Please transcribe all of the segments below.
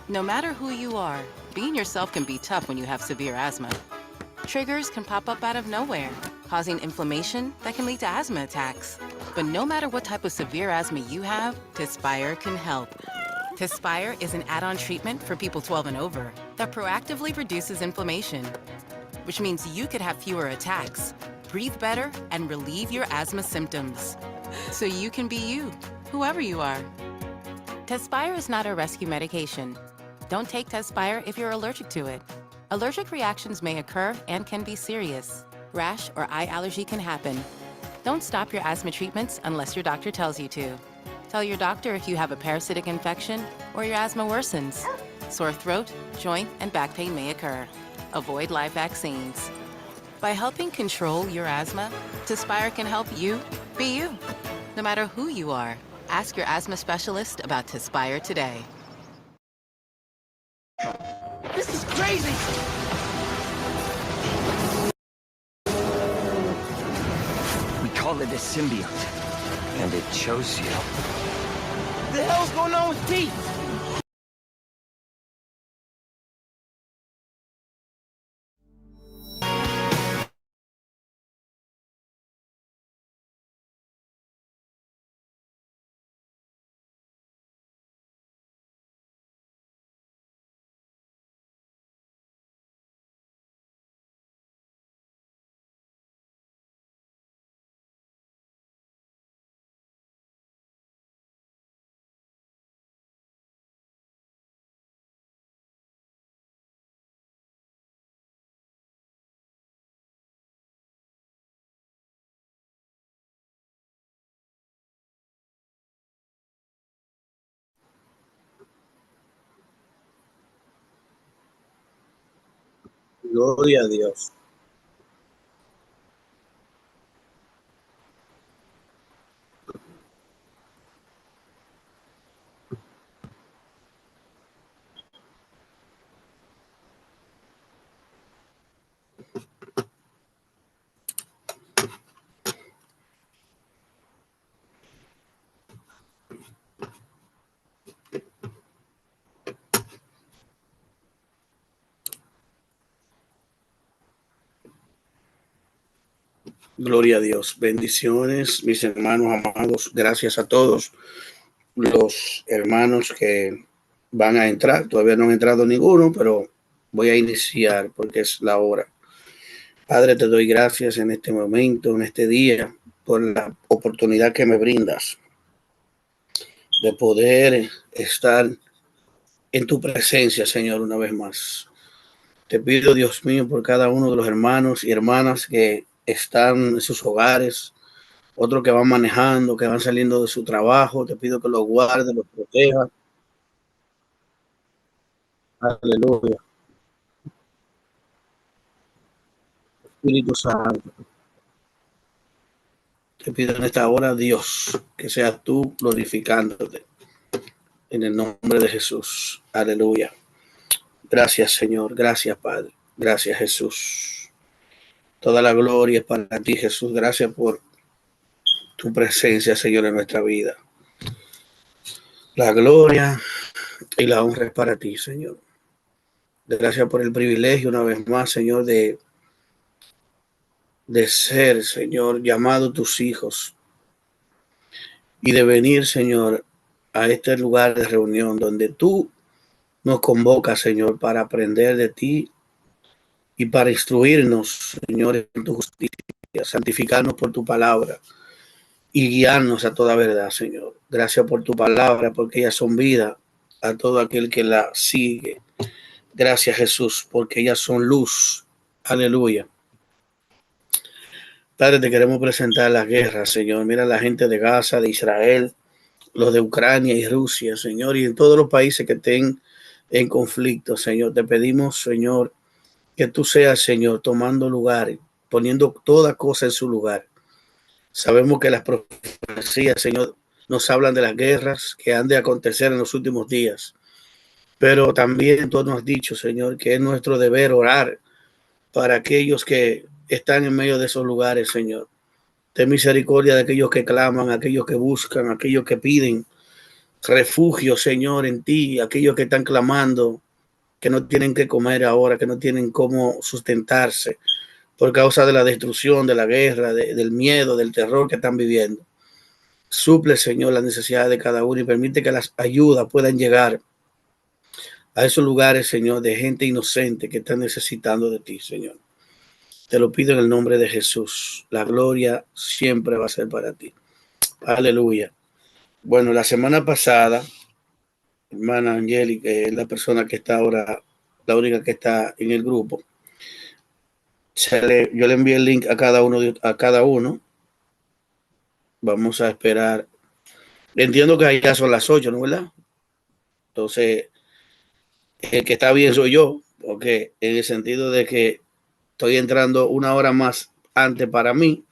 No matter who you are, being yourself can be tough when you have severe asthma. Triggers can pop up out of nowhere, causing inflammation that can lead to asthma attacks. But no matter what type of severe asthma you have, Tespire can help. Tespire is an add-on treatment for people 12 and over that proactively reduces inflammation, which means you could have fewer attacks, breathe better, and relieve your asthma symptoms. So you can be you, whoever you are. Tespire is not a rescue medication. Don't take Tespire if you're allergic to it. Allergic reactions may occur and can be serious. Rash or eye allergy can happen. Don't stop your asthma treatments unless your doctor tells you to. Tell your doctor if you have a parasitic infection or your asthma worsens. Sore throat, joint, and back pain may occur. Avoid live vaccines. By helping control your asthma, Tespire can help you be you. No matter who you are, ask your asthma specialist about Tespire today. This is crazy! We call it a symbiote, and it chose you. What the hell's going on with Pete? Gloria a Dios. Gloria a Dios. Bendiciones, mis hermanos amados. Gracias a todos los hermanos que van a entrar. Todavía no han entrado ninguno, pero voy a iniciar porque es la hora. Padre, te doy gracias en este momento, en este día, por la oportunidad que me brindas de poder estar en tu presencia, Señor, una vez más. Te pido, Dios mío, por cada uno de los hermanos y hermanas que están en sus hogares, otros que van manejando, que van saliendo de su trabajo. Te pido que los guarde, los proteja. Aleluya. Espíritu Santo, te pido en esta hora, Dios, que seas tú glorificándote en el nombre de Jesús. Aleluya. Gracias, Señor. Gracias, Padre. Gracias, Jesús. Toda la gloria es para ti, Jesús. Gracias por tu presencia, Señor, en nuestra vida. La gloria y la honra es para ti, Señor. Gracias por el privilegio, una vez más, Señor, de ser, Señor, llamado tus hijos y de venir, Señor, a este lugar de reunión donde tú nos convocas, Señor, para aprender de ti y para instruirnos, Señor, en tu justicia, santificarnos por tu palabra y guiarnos a toda verdad, Señor. Gracias por tu palabra, porque ellas son vida a todo aquel que la sigue. Gracias, Jesús, porque ellas son luz. Aleluya. Padre, te queremos presentar las guerras, Señor. Mira la gente de Gaza, de Israel, los de Ucrania y Rusia, Señor, y en todos los países que estén en conflicto, Señor. Te pedimos, Señor, que tú seas, Señor, tomando lugar, poniendo toda cosa en su lugar. Sabemos que las profecías, Señor, nos hablan de las guerras que han de acontecer en los últimos días. Pero también tú nos has dicho, Señor, que es nuestro deber orar para aquellos que están en medio de esos lugares, Señor. Ten misericordia de aquellos que claman, aquellos que buscan, aquellos que piden refugio, Señor, en ti, aquellos que están clamando, que no tienen que comer ahora, que no tienen cómo sustentarse por causa de la destrucción, de la guerra, del miedo, del terror que están viviendo. Suple, Señor, las necesidades de cada uno y permite que las ayudas puedan llegar a esos lugares, Señor, de gente inocente que está necesitando de ti, Señor. Te lo pido en el nombre de Jesús. La gloria siempre va a ser para ti. Aleluya. Bueno, la semana pasada, hermana Angélica, es la persona que está ahora, la única que está en el grupo. Yo le envié el link a cada uno. Vamos a esperar. Entiendo que ya son las 8, ¿no, verdad? Entonces, el que está bien soy yo, porque en el sentido de que estoy entrando una hora más antes para mí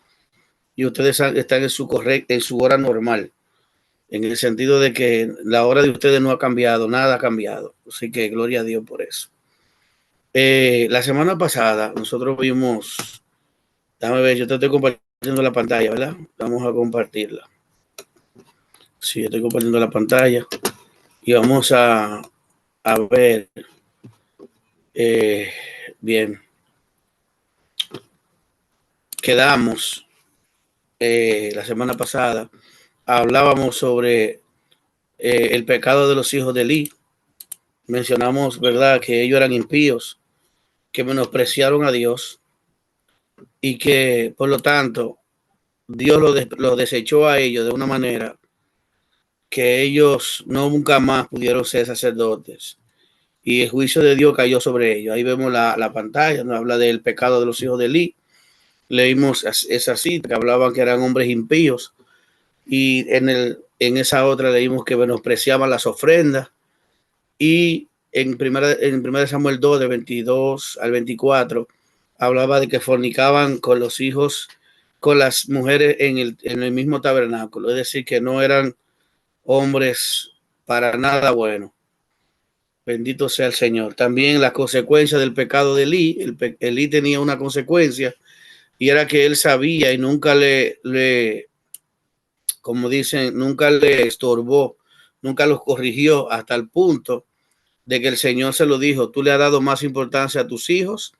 y ustedes están en su hora normal, en el sentido de que la hora de ustedes no ha cambiado, nada ha cambiado. Así que gloria a Dios por eso. La semana pasada nosotros vimos, déjame ver, yo te estoy compartiendo la pantalla, ¿verdad? Vamos a compartirla. Sí, estoy compartiendo la pantalla y vamos a ver. Bien. Quedamos la semana pasada, hablábamos sobre el pecado de los hijos de Elí. Mencionamos, ¿verdad?, que ellos eran impíos, que menospreciaron a Dios y que, por lo tanto, Dios lo desechó a ellos de una manera que ellos nunca más pudieron ser sacerdotes. Y el juicio de Dios cayó sobre ellos. Ahí vemos la pantalla, nos habla del pecado de los hijos de Elí. Leímos esa cita que hablaban que eran hombres impíos. Y en esa otra leímos que menospreciaban las ofrendas. Y en primera Samuel 2, de 22 al 24, hablaba de que fornicaban con los hijos, con las mujeres en el mismo tabernáculo. Es decir, que no eran hombres para nada buenos. Bendito sea el Señor. También la consecuencia del pecado de Elí. Elí tenía una consecuencia y era que él sabía y nunca como dicen, nunca le estorbó, nunca los corrigió hasta el punto de que el Señor se lo dijo: tú le has dado más importancia a tus hijos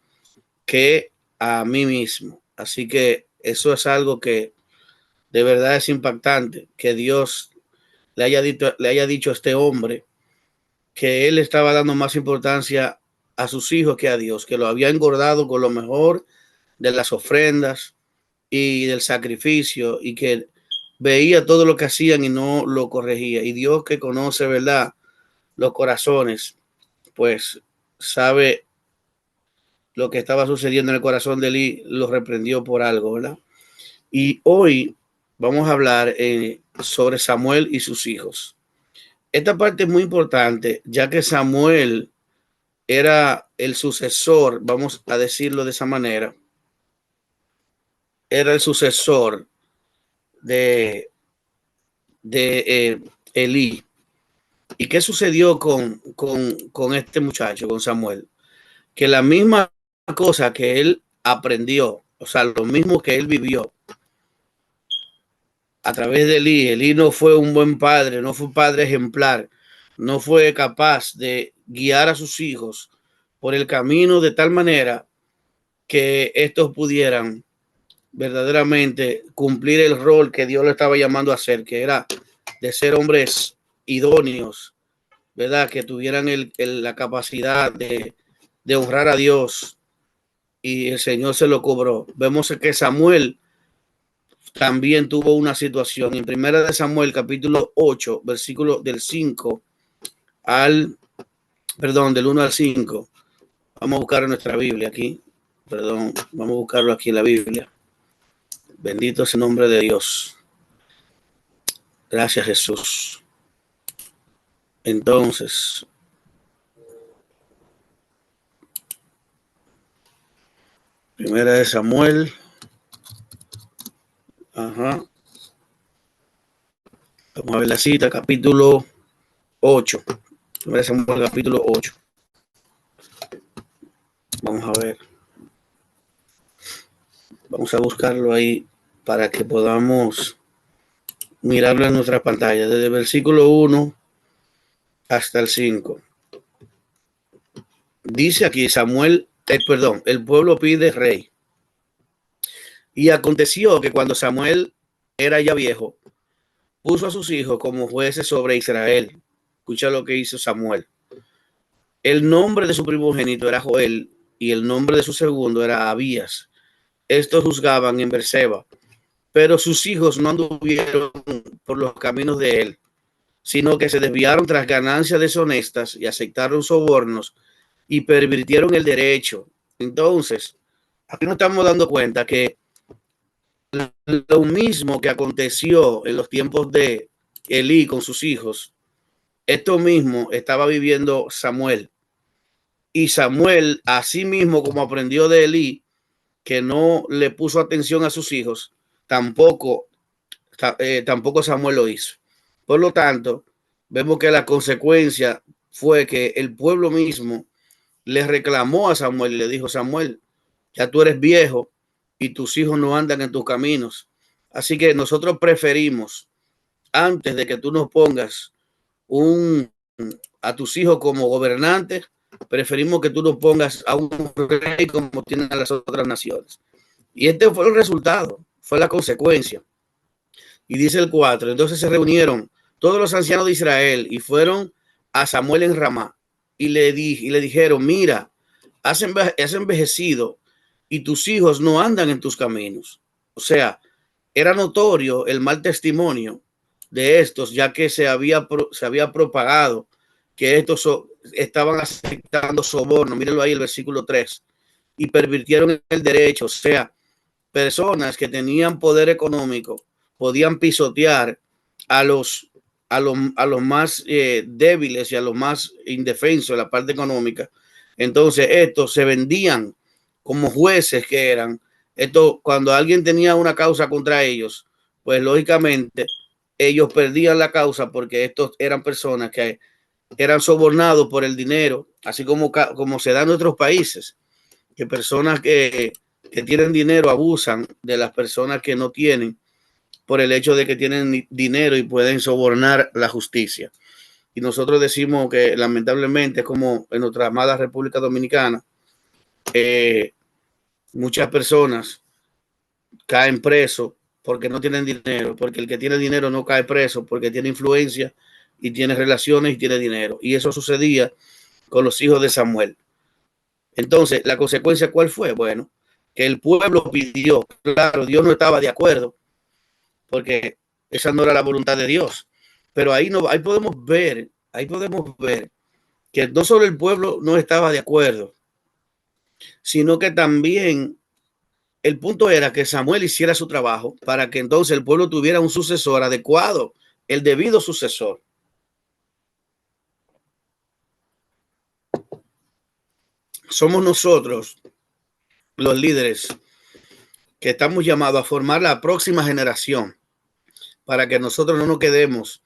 que a mí mismo. Así que eso es algo que de verdad es impactante, que Dios le haya dicho a este hombre que él estaba dando más importancia a sus hijos que a Dios, que lo había engordado con lo mejor de las ofrendas y del sacrificio, y que veía todo lo que hacían y no lo corregía. Y Dios, que conoce, ¿verdad?, los corazones, pues sabe lo que estaba sucediendo en el corazón de Elí, lo reprendió por algo, ¿verdad? Y hoy vamos a hablar sobre Samuel y sus hijos. Esta parte es muy importante, ya que Samuel era el sucesor, vamos a decirlo de esa manera, era el sucesor de Elí. ¿Y qué sucedió con este muchacho, con Samuel? Que la misma cosa que él aprendió, o sea, lo mismo que él vivió a través de Elí. Elí no fue un buen padre, no fue un padre ejemplar, no fue capaz de guiar a sus hijos por el camino de tal manera que estos pudieran verdaderamente cumplir el rol que Dios le estaba llamando a hacer, que era de ser hombres idóneos, ¿verdad?, que tuvieran la capacidad de honrar a Dios, y el Señor se lo cobró. Vemos que Samuel también tuvo una situación en primera de Samuel capítulo 8, versículo del 5 al, perdón, del 1 al 5. Vamos a buscar en nuestra Biblia aquí, perdón, vamos a buscarlo aquí en la Biblia. Bendito es el nombre de Dios. Gracias, Jesús. Entonces, primera de Samuel. Ajá. Vamos a ver la cita, capítulo 8. Primera de Samuel, capítulo 8. Vamos a ver. Vamos a buscarlo ahí para que podamos mirarlo en nuestra pantalla. Desde el versículo 1 hasta el 5. Dice aquí Samuel, el pueblo pide rey. Y aconteció que cuando Samuel era ya viejo, puso a sus hijos como jueces sobre Israel. Escucha lo que hizo Samuel. El nombre de su primogénito era Joel y el nombre de su segundo era Abías. Estos juzgaban en Beerseba, pero sus hijos no anduvieron por los caminos de él, sino que se desviaron tras ganancias deshonestas y aceptaron sobornos y pervirtieron el derecho. Entonces, aquí nos estamos dando cuenta que lo mismo que aconteció en los tiempos de Elí con sus hijos, esto mismo estaba viviendo Samuel. Y Samuel, así mismo como aprendió de Elí, que no le puso atención a sus hijos, tampoco Samuel lo hizo. Por lo tanto, vemos que la consecuencia fue que el pueblo mismo le reclamó a Samuel y le dijo: Samuel, ya tú eres viejo y tus hijos no andan en tus caminos. Así que nosotros preferimos, antes de que tú nos pongas a tus hijos como gobernantes, preferimos que tú nos pongas a un rey como tienen las otras naciones. Y este fue el resultado, fue la consecuencia. Y dice el 4, entonces se reunieron todos los ancianos de Israel y fueron a Samuel en Ramá y le dijeron: mira, has envejecido y tus hijos no andan en tus caminos. O sea, era notorio el mal testimonio de estos, ya que se había propagado que estos estaban aceptando soborno. Mírenlo ahí, el versículo 3. Y pervirtieron el derecho. O sea, personas que tenían poder económico podían pisotear a los más débiles y a los más indefensos en la parte económica. Entonces, estos se vendían como jueces que eran. Esto, cuando alguien tenía una causa contra ellos, pues lógicamente ellos perdían la causa, porque estos eran personas que eran sobornados por el dinero, así como se da en otros países, que personas que tienen dinero abusan de las personas que no tienen, por el hecho de que tienen dinero y pueden sobornar la justicia. Y nosotros decimos que lamentablemente, como en nuestra amada República Dominicana, muchas personas caen presos porque no tienen dinero, porque el que tiene dinero no cae preso porque tiene influencia y tiene relaciones y tiene dinero. Y eso sucedía con los hijos de Samuel. Entonces, ¿la consecuencia cuál fue? Bueno, que el pueblo pidió. Claro, Dios no estaba de acuerdo, porque esa no era la voluntad de Dios. Pero ahí podemos ver que no solo el pueblo no estaba de acuerdo, sino que también el punto era que Samuel hiciera su trabajo para que entonces el pueblo tuviera un sucesor adecuado, el debido sucesor. Somos nosotros, los líderes, que estamos llamados a formar la próxima generación, para que nosotros no nos quedemos,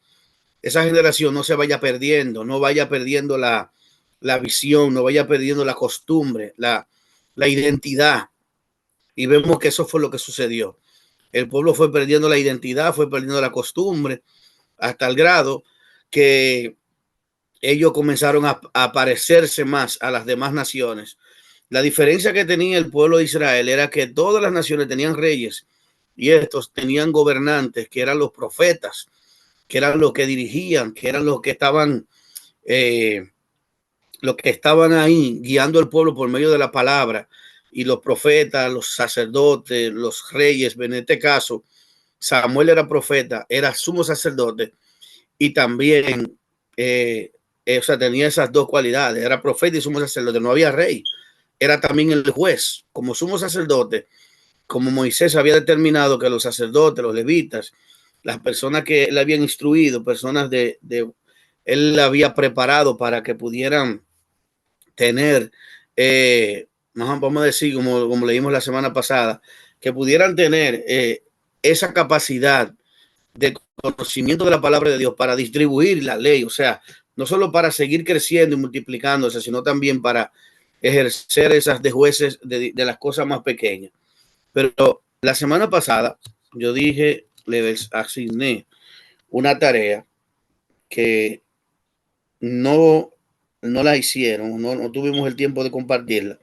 esa generación no se vaya perdiendo, no vaya perdiendo la visión, no vaya perdiendo la costumbre, la identidad. Y vemos que eso fue lo que sucedió. El pueblo fue perdiendo la identidad, fue perdiendo la costumbre, hasta el grado que ellos comenzaron a parecerse más a las demás naciones. La diferencia que tenía el pueblo de Israel era que todas las naciones tenían reyes y estos tenían gobernantes, que eran los profetas, que eran los que dirigían, que eran los que estaban ahí guiando al pueblo por medio de la palabra. Y los profetas, los sacerdotes, los reyes, en este caso, Samuel era profeta, era sumo sacerdote y también, o sea, tenía esas dos cualidades, era profeta y sumo sacerdote, no había rey, era también el juez, como sumo sacerdote, como Moisés había determinado que los sacerdotes, los levitas, las personas que le habían instruido, personas él la había preparado para que pudieran tener, vamos a decir, como leímos la semana pasada, que pudieran tener esa capacidad de conocimiento de la palabra de Dios para distribuir la ley, o sea, no solo para seguir creciendo y multiplicándose, sino también para ejercer esas de jueces de las cosas más pequeñas. Pero la semana pasada yo les asigné una tarea que no la hicieron, no tuvimos el tiempo de compartirla,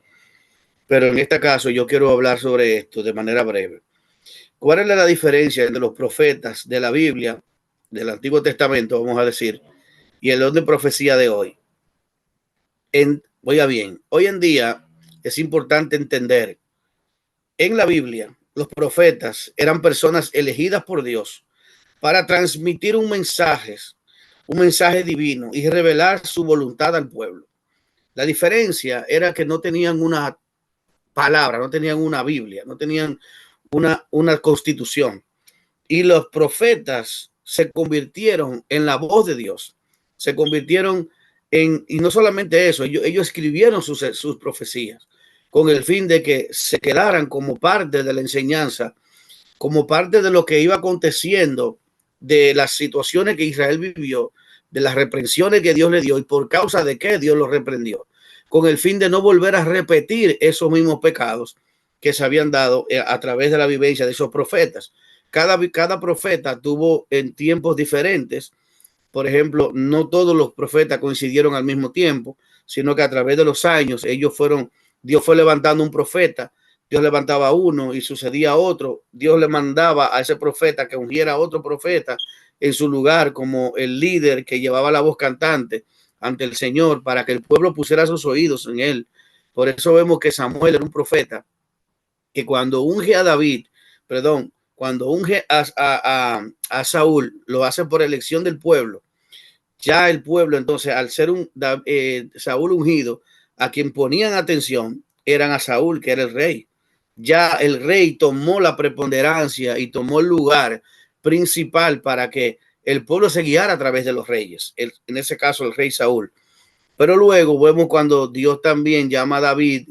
pero en este caso yo quiero hablar sobre esto de manera breve. ¿Cuál es la diferencia entre los profetas de la Biblia, del Antiguo Testamento, vamos a decir, y el don de profecía de hoy? Oiga bien, hoy en día es importante entender, en la Biblia, los profetas eran personas elegidas por Dios para transmitir un mensaje divino y revelar su voluntad al pueblo. La diferencia era que no tenían una palabra, no tenían una Biblia, no tenían una constitución. Y los profetas se convirtieron en la voz de Dios, se convirtieron y no solamente eso, ellos escribieron sus profecías con el fin de que se quedaran como parte de la enseñanza, como parte de lo que iba aconteciendo, de las situaciones que Israel vivió, de las reprensiones que Dios le dio y por causa de qué Dios los reprendió, con el fin de no volver a repetir esos mismos pecados que se habían dado a través de la vivencia de esos profetas. Cada profeta tuvo en tiempos diferentes. Por ejemplo, no todos los profetas coincidieron al mismo tiempo, sino que a través de los años Dios fue levantando un profeta, Dios levantaba uno y sucedía otro, Dios le mandaba a ese profeta que ungiera a otro profeta en su lugar como el líder que llevaba la voz cantante ante el Señor para que el pueblo pusiera sus oídos en él. Por eso vemos que Samuel era un profeta que cuando unge a Saúl, lo hace por elección del pueblo. Ya el pueblo, entonces, al ser Saúl ungido, a quien ponían atención eran a Saúl, que era el rey. Ya el rey tomó la preponderancia y tomó el lugar principal para que el pueblo se guiara a través de los reyes, en ese caso el rey Saúl. Pero luego vemos cuando Dios también llama a David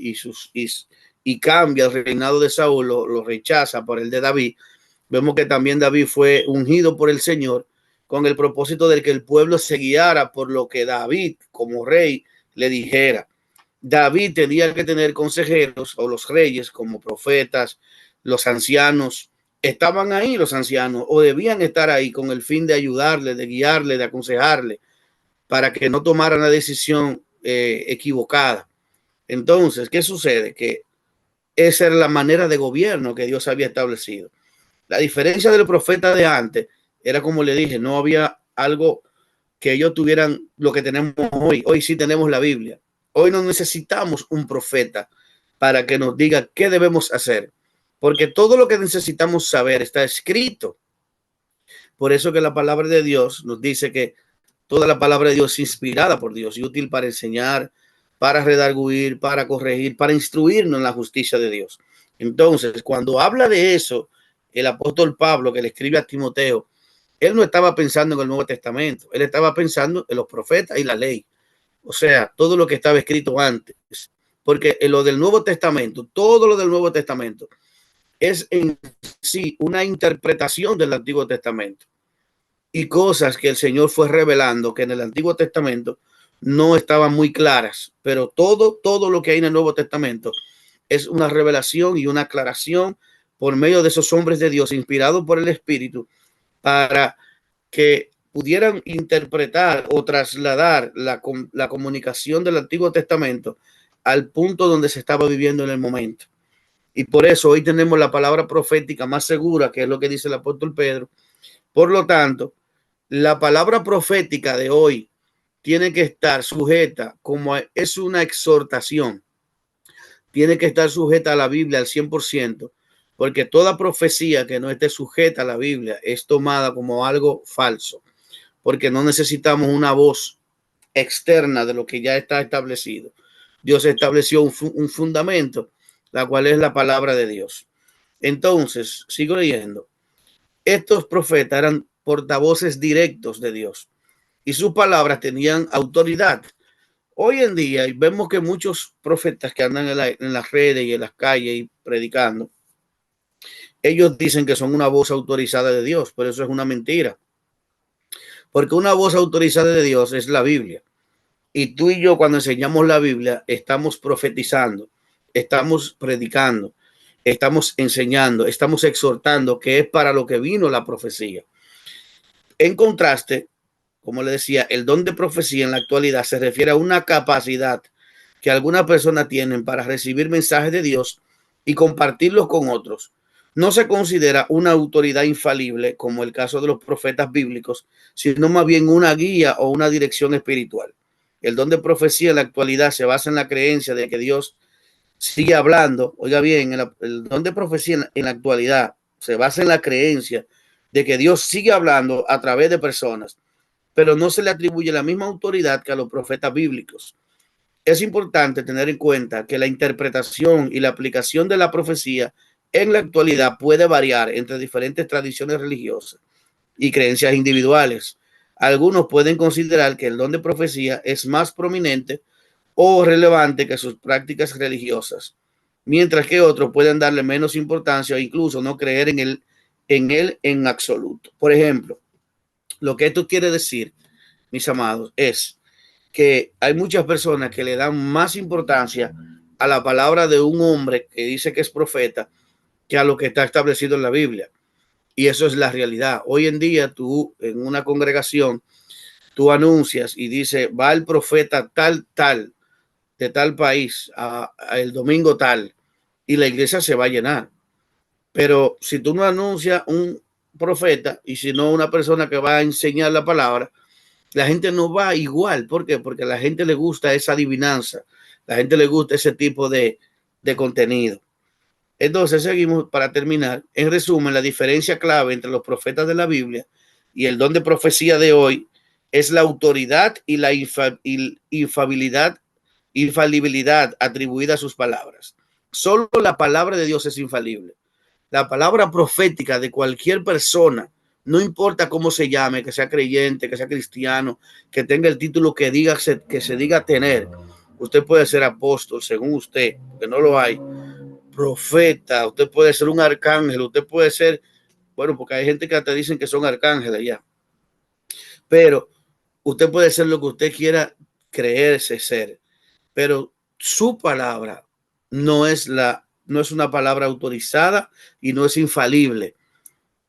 y cambia el reinado de Saúl, lo rechaza por el de David. Vemos que también David fue ungido por el Señor con el propósito de que el pueblo se guiara por lo que David como rey le dijera. David tenía que tener consejeros, o los reyes como profetas, los ancianos. Estaban ahí los ancianos o debían estar ahí con el fin de ayudarle, de guiarle, de aconsejarle para que no tomara una decisión equivocada. Entonces, ¿qué sucede? Que esa era la manera de gobierno que Dios había establecido. La diferencia del profeta de antes era, como le dije, no había algo que ellos tuvieran lo que tenemos hoy. Hoy sí tenemos la Biblia. Hoy no necesitamos un profeta para que nos diga qué debemos hacer, porque todo lo que necesitamos saber está escrito. Por eso que la palabra de Dios nos dice que toda la palabra de Dios es inspirada por Dios y útil para enseñar, para redarguir, para corregir, para instruirnos en la justicia de Dios. Entonces, cuando habla de eso, el apóstol Pablo, que le escribe a Timoteo, él no estaba pensando en el Nuevo Testamento, él estaba pensando en los profetas y la ley. O sea, todo lo que estaba escrito antes, porque en lo del Nuevo Testamento, todo lo del Nuevo Testamento es en sí una interpretación del Antiguo Testamento y cosas que el Señor fue revelando que en el Antiguo Testamento no estaban muy claras, pero todo lo que hay en el Nuevo Testamento es una revelación y una aclaración por medio de esos hombres de Dios inspirados por el Espíritu para que pudieran interpretar o trasladar la comunicación del Antiguo Testamento al punto donde se estaba viviendo en el momento. Y por eso hoy tenemos la palabra profética más segura, que es lo que dice el apóstol Pedro. Por lo tanto, la palabra profética de hoy tiene que estar sujeta, como es una exhortación, tiene que estar sujeta a la Biblia al 100%, porque toda profecía que no esté sujeta a la Biblia es tomada como algo falso, porque no necesitamos una voz externa de lo que ya está establecido. Dios estableció un fundamento, la cual es la palabra de Dios. Entonces, sigo leyendo. Estos profetas eran portavoces directos de Dios y sus palabras tenían autoridad. Hoy en día vemos que muchos profetas que andan en las redes y en las calles y predicando, ellos dicen que son una voz autorizada de Dios, pero eso es una mentira. Porque una voz autorizada de Dios es la Biblia. Y tú y yo, cuando enseñamos la Biblia, estamos profetizando, estamos predicando, estamos enseñando, estamos exhortando, que es para lo que vino la profecía. En contraste, como le decía, el don de profecía en la actualidad se refiere a una capacidad que algunas personas tienen para recibir mensajes de Dios y compartirlos con otros. No se considera una autoridad infalible, como el caso de los profetas bíblicos, sino más bien una guía o una dirección espiritual. El don de profecía en la actualidad se basa en la creencia de que Dios sigue hablando. Oiga bien, el don de profecía en la actualidad se basa en la creencia de que Dios sigue hablando a través de personas, pero no se le atribuye la misma autoridad que a los profetas bíblicos. Es importante tener en cuenta que la interpretación y la aplicación de la profecía en la actualidad puede variar entre diferentes tradiciones religiosas y creencias individuales. Algunos pueden considerar que el don de profecía es más prominente o relevante que sus prácticas religiosas, mientras que otros pueden darle menos importancia o incluso no creer en él en absoluto. Por ejemplo, lo que esto quiere decir, mis amados, es que hay muchas personas que le dan más importancia a la palabra de un hombre que dice que es profeta que a lo que está establecido en la Biblia. Y eso es la realidad. Hoy en día tú en una congregación, tú anuncias y dice, va el profeta tal, de tal país el domingo tal, y la iglesia se va a llenar. Pero si tú no anuncias un profeta y si no una persona que va a enseñar la palabra, la gente no va igual. ¿Por qué? Porque a la gente le gusta esa adivinanza, la gente le gusta ese tipo de contenido. Entonces seguimos para terminar. En resumen, la diferencia clave entre los profetas de la Biblia y el don de profecía de hoy es la autoridad y la infalibilidad atribuida a sus palabras. Solo la palabra de Dios es infalible. La palabra profética de cualquier persona, no importa cómo se llame, que sea creyente, que sea cristiano, que tenga el título que se diga tener. Usted puede ser apóstol, según usted, que no lo hay, profeta, usted puede ser un arcángel, usted puede ser, bueno, porque hay gente que hasta dicen que son arcángeles ya, pero usted puede ser lo que usted quiera creerse ser, pero su palabra no es una palabra autorizada y no es infalible,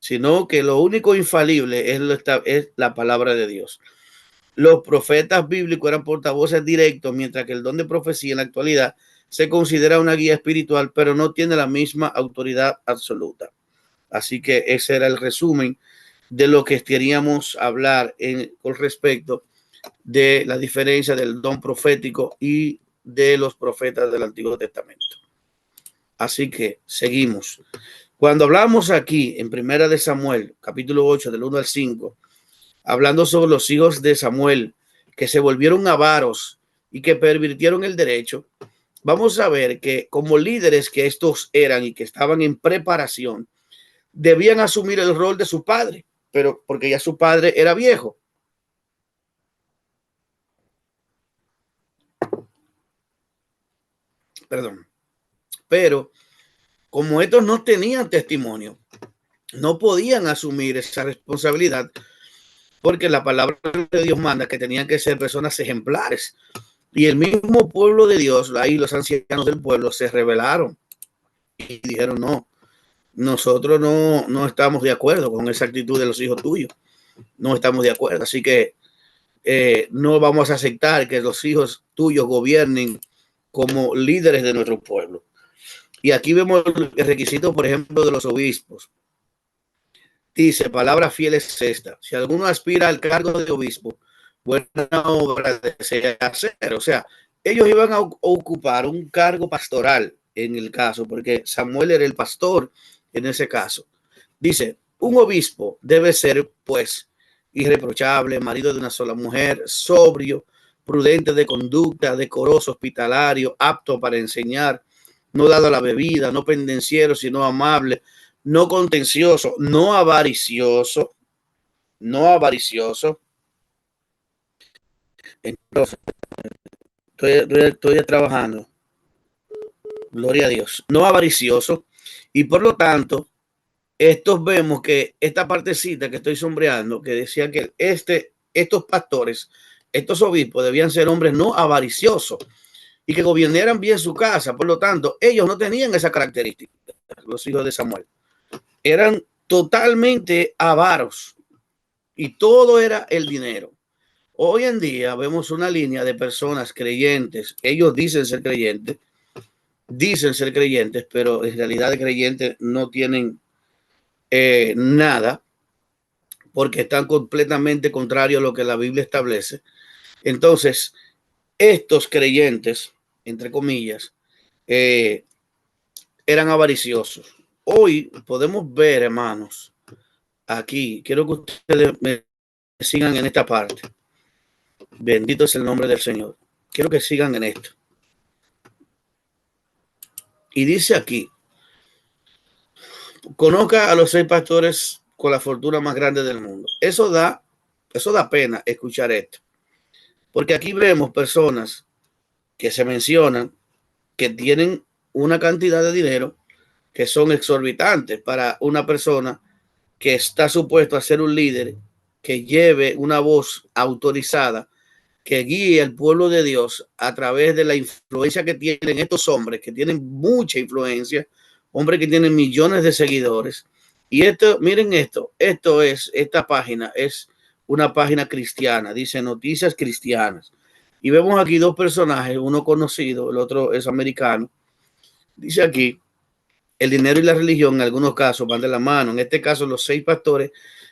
sino que lo único infalible es la palabra de Dios. Los profetas bíblicos eran portavoces directos, mientras que el don de profecía en la actualidad se considera una guía espiritual, pero no tiene la misma autoridad absoluta. Así que ese era el resumen de lo que queríamos hablar con respecto de la diferencia del don profético y de los profetas del Antiguo Testamento. Así que seguimos. Cuando hablamos aquí en Primera de Samuel, capítulo 8, del 1 al 5, hablando sobre los hijos de Samuel que se volvieron avaros y que pervirtieron el derecho, vamos a ver que como líderes que estos eran y que estaban en preparación, debían asumir el rol de su padre, pero porque ya su padre era viejo. Perdón. Pero como estos no tenían testimonio, no podían asumir esa responsabilidad porque la palabra de Dios manda que tenían que ser personas ejemplares. Y el mismo pueblo de Dios, ahí los ancianos del pueblo se rebelaron y dijeron, no, nosotros no estamos de acuerdo con esa actitud de los hijos tuyos. No estamos de acuerdo. Así que no vamos a aceptar que los hijos tuyos gobiernen como líderes de nuestro pueblo. Y aquí vemos el requisito, por ejemplo, de los obispos. Dice, palabra fiel es esta: si alguno aspira al cargo de obispo, buena obra desea hacer. O sea, ellos iban a ocupar un cargo pastoral en el caso, porque Samuel era el pastor en ese caso. Dice, un obispo debe ser, pues, irreprochable, marido de una sola mujer, sobrio, prudente de conducta, decoroso, hospitalario, apto para enseñar, no dado a la bebida, no pendenciero, sino amable, no contencioso, no avaricioso. Entonces, estoy trabajando. Gloria a Dios. No avaricioso. Y por lo tanto, estos vemos que esta partecita que estoy sombreando, que decía que estos pastores, estos obispos debían ser hombres no avariciosos y que gobernaran bien su casa. Por lo tanto, ellos no tenían esa característica. Los hijos de Samuel eran totalmente avaros y todo era el dinero. Hoy en día vemos una línea de personas creyentes. Ellos dicen ser creyentes, pero en realidad de creyentes no tienen nada, porque están completamente contrarios a lo que la Biblia establece. Entonces, estos creyentes, entre comillas, eran avariciosos. Hoy podemos ver, hermanos, aquí, quiero que ustedes me sigan en esta parte. Bendito es el nombre del Señor. Quiero que sigan en esto. Y dice aquí, conozca a los 6 pastores con la fortuna más grande del mundo. Eso da pena escuchar esto. Porque aquí vemos personas que se mencionan que tienen una cantidad de dinero que son exorbitantes para una persona que está supuesto a ser un líder, que lleve una voz autorizada, que guíe al pueblo de Dios a través de la influencia que tienen estos hombres, que tienen mucha influencia, hombres que tienen millones de seguidores. Y esto, miren esta página es una página cristiana, dice Noticias Cristianas. Y vemos aquí 2 personajes, uno conocido, el otro es americano. Dice aquí, el dinero y la religión en algunos casos van de la mano. En este caso, los 6 pastores,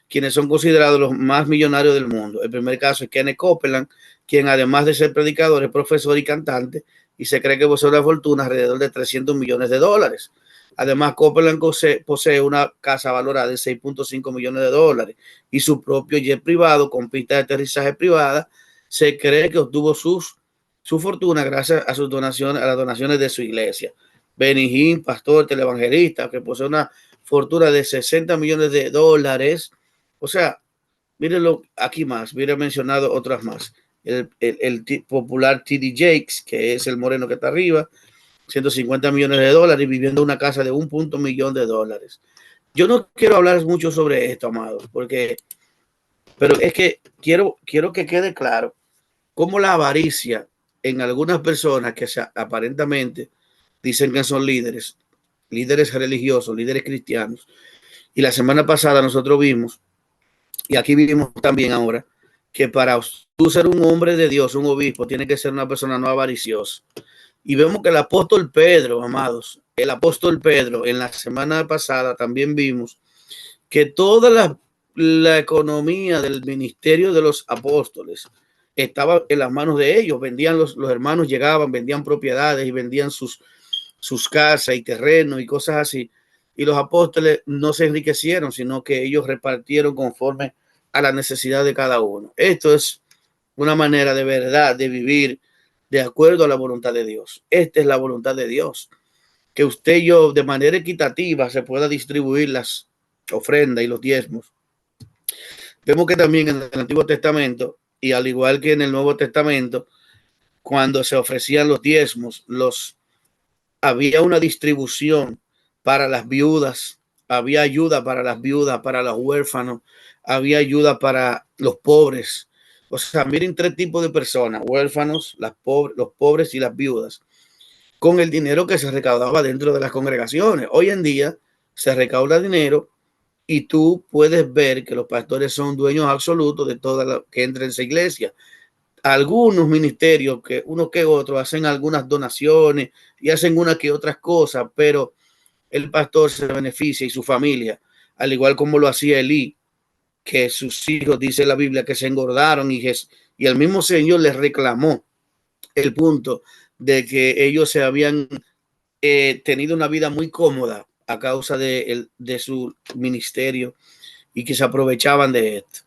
quienes son considerados los más millonarios del mundo. El primer caso es Kenneth Copeland, quien además de ser predicador es profesor y cantante, y se cree que posee una fortuna alrededor de $300 millones. Además, Copeland posee una casa valorada en $6.5 millones y su propio jet privado con pista de aterrizaje privada. Se cree que obtuvo su fortuna gracias a sus donaciones, a las donaciones de su iglesia. Benny Hinn, pastor, televangelista, que posee una fortuna de $60 millones. O sea, mírenlo aquí más, hubiera mencionado otras más. El popular T.D. Jakes, que es el moreno que está arriba, $150 millones, viviendo en una casa de $1 millón. Yo no quiero hablar mucho sobre esto, amados, pero es que quiero que quede claro cómo la avaricia en algunas personas que aparentemente dicen que son líderes religiosos, líderes cristianos. Y la semana pasada nosotros vimos, y aquí vivimos también ahora, que para tú ser un hombre de Dios, un obispo, tiene que ser una persona no avariciosa. Y vemos que el apóstol Pedro, amados, el apóstol Pedro, en la semana pasada también vimos que toda la economía del ministerio de los apóstoles estaba en las manos de ellos. Vendían los hermanos, llegaban, vendían propiedades y vendían sus casas y terrenos y cosas así. Y los apóstoles no se enriquecieron, sino que ellos repartieron conforme a la necesidad de cada uno. Esto es una manera de verdad de vivir de acuerdo a la voluntad de Dios. Esta es la voluntad de Dios, que usted y yo de manera equitativa se pueda distribuir las ofrendas y los diezmos. Vemos que también en el Antiguo Testamento, y al igual que en el Nuevo Testamento, cuando se ofrecían los diezmos, había una distribución para las viudas, había ayuda para las viudas, para los huérfanos, había ayuda para los pobres. O sea, miren 3 tipos de personas: huérfanos, los pobres y las viudas, con el dinero que se recaudaba dentro de las congregaciones. Hoy en día se recauda dinero y tú puedes ver que los pastores son dueños absolutos de todo lo que entra en esa iglesia. Algunos ministerios, que uno que otro, hacen algunas donaciones y hacen una que otras cosas, pero el pastor se beneficia y su familia, al igual como lo hacía Elí, que sus hijos, dice la Biblia, que se engordaron y el mismo Señor les reclamó el punto de que ellos se habían tenido una vida muy cómoda a causa de su ministerio y que se aprovechaban de esto.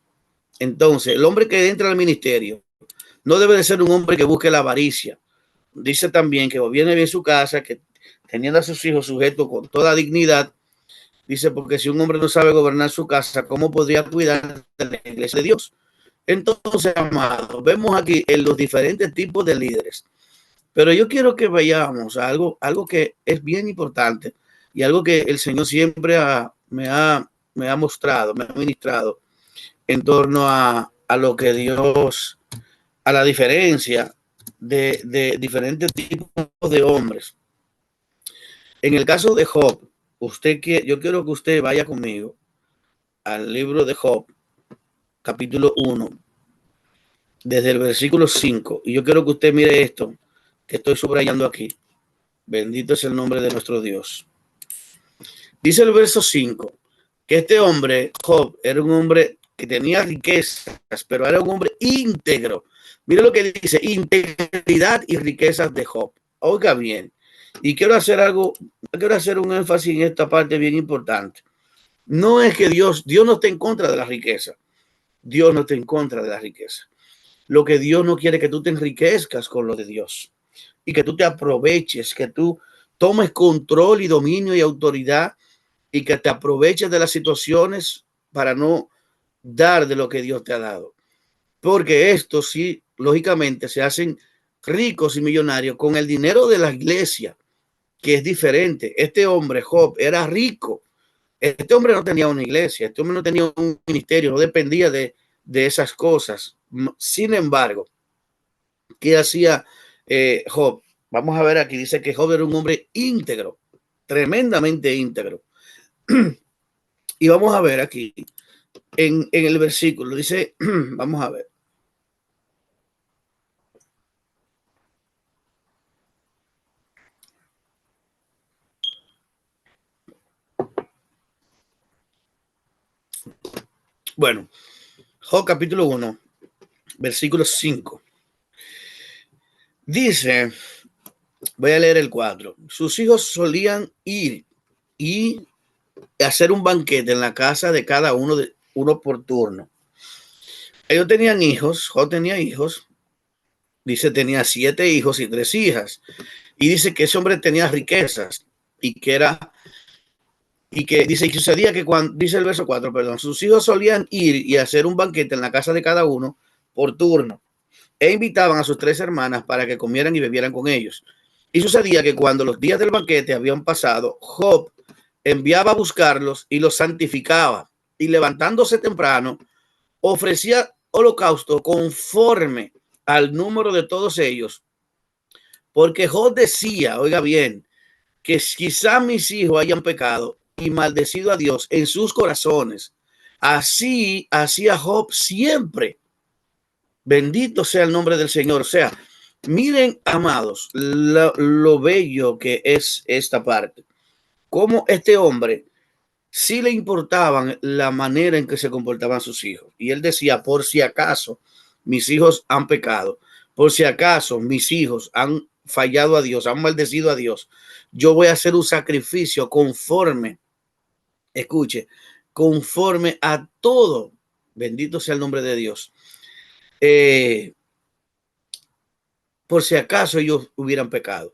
Entonces, el hombre que entra al ministerio no debe de ser un hombre que busque la avaricia. Dice también que viene bien su casa, que teniendo a sus hijos sujetos con toda dignidad. Dice, porque si un hombre no sabe gobernar su casa, ¿cómo podría cuidar de la iglesia de Dios? Entonces, amados, vemos aquí en los diferentes tipos de líderes. Pero yo quiero que vayamos a algo que es bien importante y algo que el Señor siempre me ha mostrado, me ha ministrado en torno a lo que Dios, a la diferencia de diferentes tipos de hombres. En el caso de Job, yo quiero que usted vaya conmigo al libro de Job, capítulo 1. desde el versículo 5. Y yo quiero que usted mire esto que estoy subrayando aquí. Bendito es el nombre de nuestro Dios. Dice el verso 5 que este hombre, Job, era un hombre que tenía riquezas, pero era un hombre íntegro. Mire lo que dice, integridad y riquezas de Job. Oiga bien, y quiero hacer un énfasis en esta parte bien importante. No es que Dios no está en contra de la riqueza. Dios no está en contra de la riqueza. Lo que Dios no quiere es que tú te enriquezcas con lo de Dios y que tú te aproveches, que tú tomes control y dominio y autoridad y que te aproveches de las situaciones para no dar de lo que Dios te ha dado. Porque estos sí, lógicamente, se hacen ricos y millonarios con el dinero de la iglesia, que es diferente. Este hombre, Job, era rico. Este hombre no tenía una iglesia, este hombre no tenía un ministerio, no dependía de esas cosas. Sin embargo, ¿qué hacía Job? Vamos a ver aquí, dice que Job era un hombre íntegro, tremendamente íntegro. Y vamos a ver aquí, en el versículo, dice, vamos a ver. Bueno, Job capítulo 1, versículo 5. Dice, voy a leer el 4. Sus hijos solían ir y hacer un banquete en la casa de cada uno, uno por turno. Ellos tenían hijos, Job tenía hijos, dice tenía 7 hijos y 3 hijas. Y dice que ese hombre tenía riquezas y que dice, y sucedía que cuando, dice el verso 4, perdón, sus hijos solían ir y hacer un banquete en la casa de cada uno por turno e invitaban a sus 3 hermanas para que comieran y bebieran con ellos. Y sucedía que cuando los días del banquete habían pasado, Job enviaba a buscarlos y los santificaba, y levantándose temprano ofrecía holocausto conforme al número de todos ellos, porque Job decía, oiga bien, que quizá mis hijos hayan pecado y maldecido a Dios en sus corazones. Así hacía Job siempre. Bendito sea el nombre del Señor. O sea, miren, amados, lo bello que es esta parte. Cómo este hombre sí le importaban la manera en que se comportaban sus hijos. Y él decía, por si acaso mis hijos han pecado, por si acaso mis hijos han fallado a Dios, han maldecido a Dios, yo voy a hacer un sacrificio conforme, escuche, conforme a todo. Bendito sea el nombre de Dios. Por si acaso ellos hubieran pecado.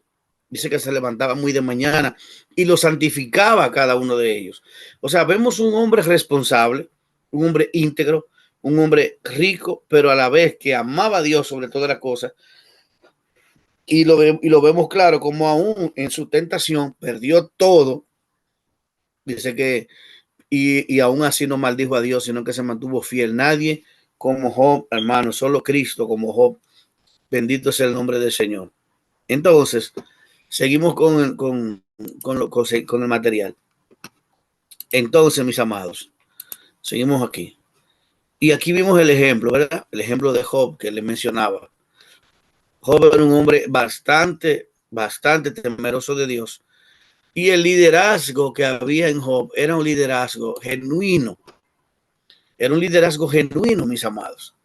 Dice que se levantaba muy de mañana y lo santificaba a cada uno de ellos. O sea, vemos un hombre responsable, un hombre íntegro, un hombre rico, pero a la vez que amaba a Dios sobre todas las cosas. Y lo vemos claro como aún en su tentación perdió todo. Dice que y aún así no maldijo a Dios, sino que se mantuvo fiel. Nadie como Job, hermano, solo Cristo como Job. Bendito sea el nombre del Señor. Entonces, seguimos con el material. Entonces, mis amados, seguimos aquí. Y aquí vimos el ejemplo, ¿verdad? El ejemplo de Job que le mencionaba. Job era un hombre bastante temeroso de Dios. Y el liderazgo que había en Job era un liderazgo genuino. Era un liderazgo genuino, mis amados.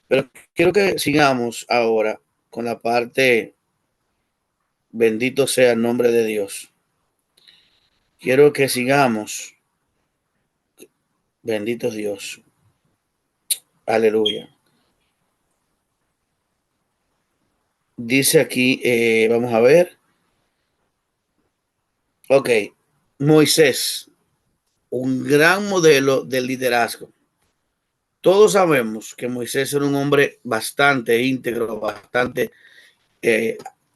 Pero quiero que sigamos ahora con la parte, bendito sea el nombre de Dios. Quiero que sigamos. Bendito Dios. Aleluya. Dice aquí, vamos a ver. Ok, Moisés, un gran modelo de liderazgo. Todos sabemos que Moisés era un hombre bastante íntegro, bastante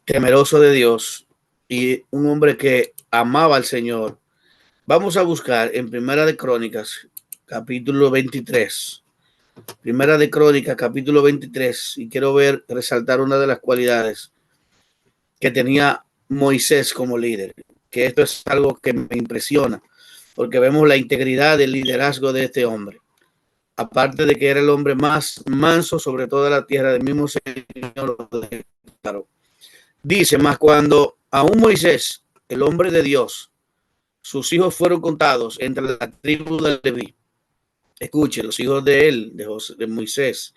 temeroso de Dios y un hombre que amaba al Señor. Vamos a buscar en Primera de Crónicas, capítulo 23. Primera de Crónicas, capítulo 23. Y quiero resaltar una de las cualidades que tenía Moisés como líder. Que esto es algo que me impresiona, porque vemos la integridad del liderazgo de este hombre. aparte de que era el hombre más manso sobre toda la tierra, del mismo Señor lo declaró. Dice, más cuando aún Moisés, el hombre de Dios, sus hijos fueron contados entre la tribu de Leví. Escuche, los hijos de él, de Moisés.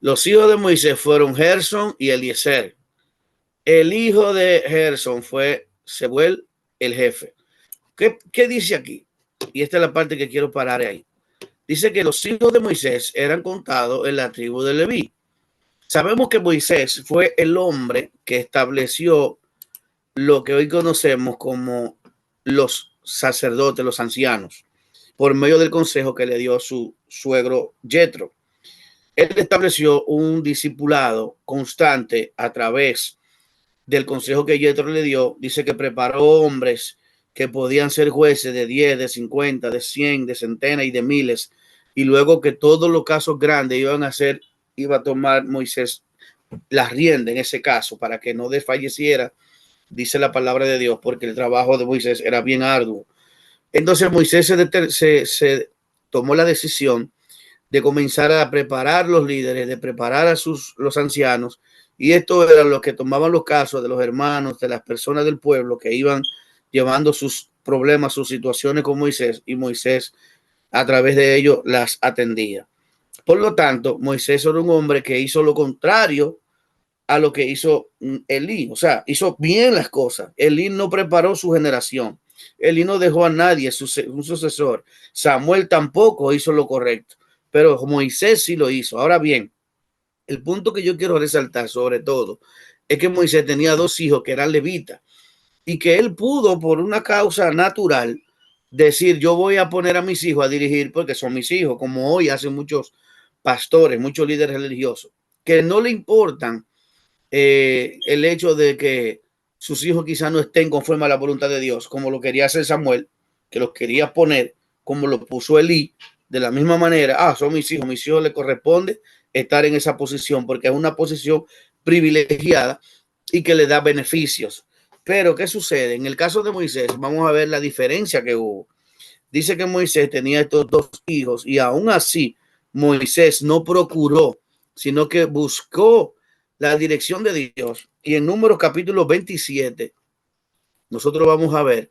Los hijos de Moisés fueron Gerson y Eliezer. El hijo de Gerson fue Sebuel, el jefe. ¿Qué dice aquí? Y esta es la parte que quiero parar ahí. Dice que los hijos de Moisés eran contados en la tribu de Leví. Sabemos que Moisés fue el hombre que estableció lo que hoy conocemos como los sacerdotes, los ancianos, por medio del consejo que le dio su suegro Jetro. Él estableció un discipulado constante a través del consejo que Jetro le dio. Dice que preparó hombres que podían ser jueces de 10, de 50, de 100, de centenas y de miles. Y luego que todos los casos grandes iba a tomar Moisés las riendas en ese caso para que no desfalleciera, dice la palabra de Dios, porque el trabajo de Moisés era bien arduo. Entonces Moisés se tomó la decisión de comenzar a preparar los líderes, de preparar a los ancianos, y esto era lo que tomaban los casos de los hermanos, de las personas del pueblo que iban llevando sus problemas, sus situaciones con Moisés, y Moisés a través de ellos las atendía. Por lo tanto, Moisés era un hombre que hizo lo contrario a lo que hizo Elí. O sea, hizo bien las cosas. Elí no preparó su generación. Elí no dejó a nadie un sucesor. Samuel tampoco hizo lo correcto, pero Moisés sí lo hizo. Ahora bien, el punto que yo quiero resaltar sobre todo es que Moisés tenía dos hijos que eran levitas y que él pudo, por una causa natural, decir, yo voy a poner a mis hijos a dirigir porque son mis hijos, como hoy hacen muchos pastores, muchos líderes religiosos, que no le importan el hecho de que sus hijos quizás no estén conforme a la voluntad de Dios, como lo quería hacer Samuel, que los quería poner, como lo puso Elí, de la misma manera. Son mis hijos les corresponde estar en esa posición porque es una posición privilegiada y que le da beneficios. Pero ¿qué sucede? En el caso de Moisés, vamos a ver la diferencia que hubo. Dice que Moisés tenía estos dos hijos y aún así Moisés no procuró, sino que buscó la dirección de Dios. Y en Números capítulo 27, nosotros vamos a ver,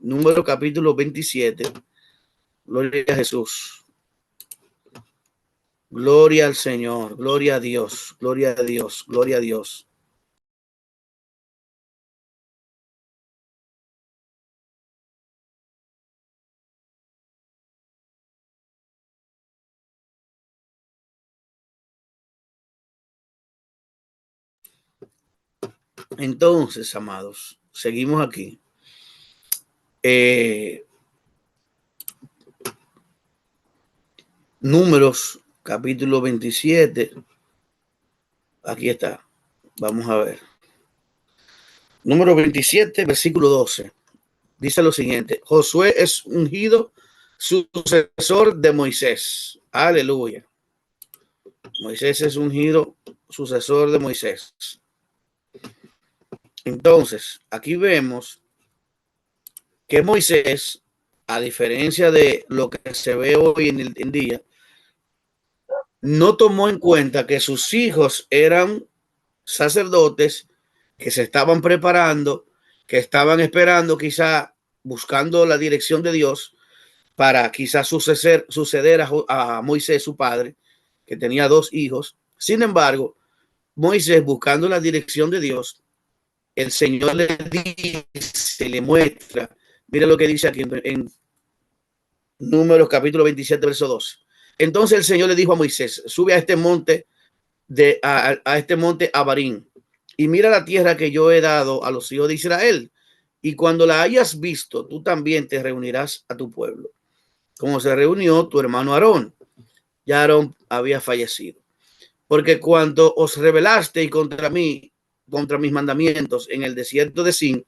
Números capítulo 27, gloria a Jesús, gloria al Señor, gloria a Dios, gloria a Dios, gloria a Dios. Entonces, amados, seguimos aquí. Números, capítulo 27. Aquí está. Vamos a ver. Número 27, versículo 12. Dice lo siguiente. Josué es ungido sucesor de Moisés. Aleluya. Moisés es ungido sucesor de Moisés. Entonces, aquí vemos que Moisés, a diferencia de lo que se ve hoy en día, no tomó en cuenta que sus hijos eran sacerdotes que se estaban preparando, que estaban esperando, quizá buscando la dirección de Dios para quizás suceder a Moisés, su padre, que tenía dos hijos. Sin embargo, Moisés, buscando la dirección de Dios, el Señor le dice, le muestra. Mira lo que dice aquí en Números capítulo 27, verso 2. Entonces el Señor le dijo a Moisés, sube a este monte, a este monte Abarín, y mira la tierra que yo he dado a los hijos de Israel. Y cuando la hayas visto, tú también te reunirás a tu pueblo, como se reunió tu hermano Aarón. Ya Aarón había fallecido. Porque cuando os rebelasteis contra mí, contra mis mandamientos en el desierto de Sin,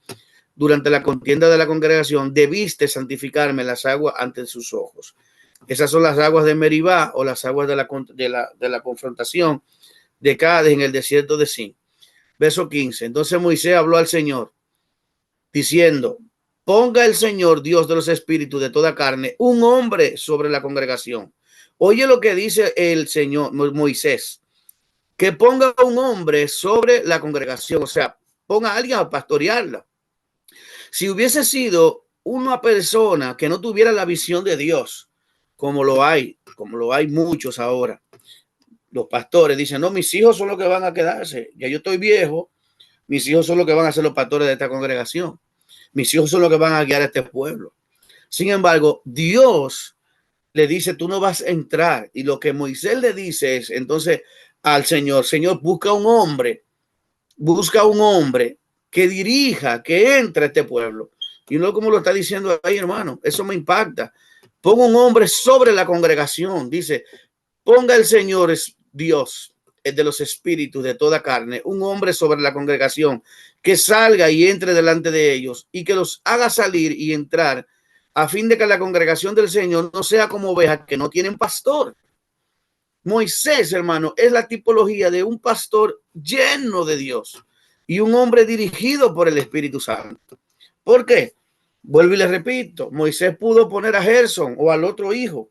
durante la contienda de la congregación, debiste santificarme las aguas ante sus ojos. Esas son las aguas de Meribá, o las aguas de la confrontación de Cades en el desierto de Sin. Verso 15. Entonces Moisés habló al Señor diciendo, ponga el Señor, Dios de los espíritus de toda carne, un hombre sobre la congregación, Oye lo que dice el Señor, Moisés, que ponga un hombre sobre la congregación, o sea, ponga a alguien a pastorearla. Si hubiese sido una persona que no tuviera la visión de Dios, como lo hay muchos ahora, los pastores dicen, no, mis hijos son los que van a quedarse, ya yo estoy viejo, mis hijos son los que van a ser los pastores de esta congregación, mis hijos son los que van a guiar a este pueblo. Sin embargo, Dios le dice, tú no vas a entrar. Y lo que Moisés le dice es, entonces, al Señor, Señor, busca un hombre que dirija, que entre a este pueblo. Y no como lo está diciendo ahí, hermano, eso me impacta. Ponga un hombre sobre la congregación, dice, ponga el Señor es Dios, el de los espíritus de toda carne, un hombre sobre la congregación que salga y entre delante de ellos y que los haga salir y entrar, a fin de que la congregación del Señor no sea como ovejas que no tienen pastor. Moisés, hermano, es la tipología de un pastor lleno de Dios y un hombre dirigido por el Espíritu Santo. ¿Por qué? Vuelvo y le repito, Moisés pudo poner a Gerson o al otro hijo,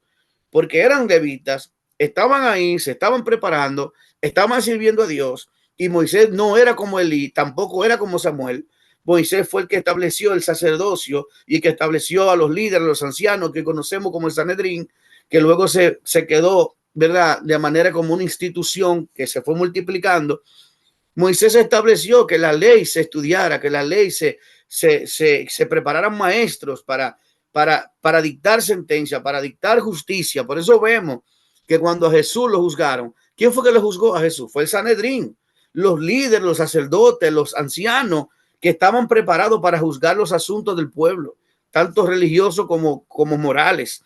porque eran levitas, estaban ahí, se estaban preparando, estaban sirviendo a Dios, y Moisés no era como Elí, tampoco era como Samuel. Moisés fue el que estableció el sacerdocio y que estableció a los líderes, los ancianos que conocemos como el Sanedrín, que luego se quedó, ¿verdad?, de manera como una institución que se fue multiplicando. Moisés estableció que la ley se estudiara, que la ley se prepararan maestros para dictar sentencia, para dictar justicia. Por eso vemos que cuando a Jesús lo juzgaron, ¿quién fue que lo juzgó a Jesús? Fue el Sanedrín, los líderes, los sacerdotes, los ancianos que estaban preparados para juzgar los asuntos del pueblo, tanto religiosos como morales.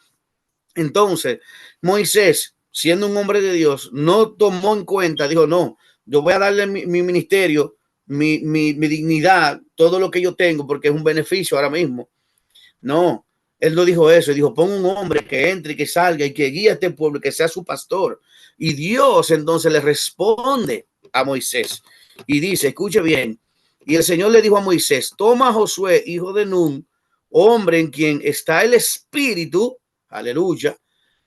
Entonces, Moisés, siendo un hombre de Dios, no tomó en cuenta, dijo, no, yo voy a darle mi ministerio, mi dignidad, todo lo que yo tengo, porque es un beneficio ahora mismo. No, él no dijo eso, dijo, pon un hombre que entre y que salga y que guíe a este pueblo, que sea su pastor. Y Dios entonces le responde a Moisés y dice, escuche bien, y el Señor le dijo a Moisés, toma a Josué, hijo de Nun, hombre en quien está el Espíritu, aleluya,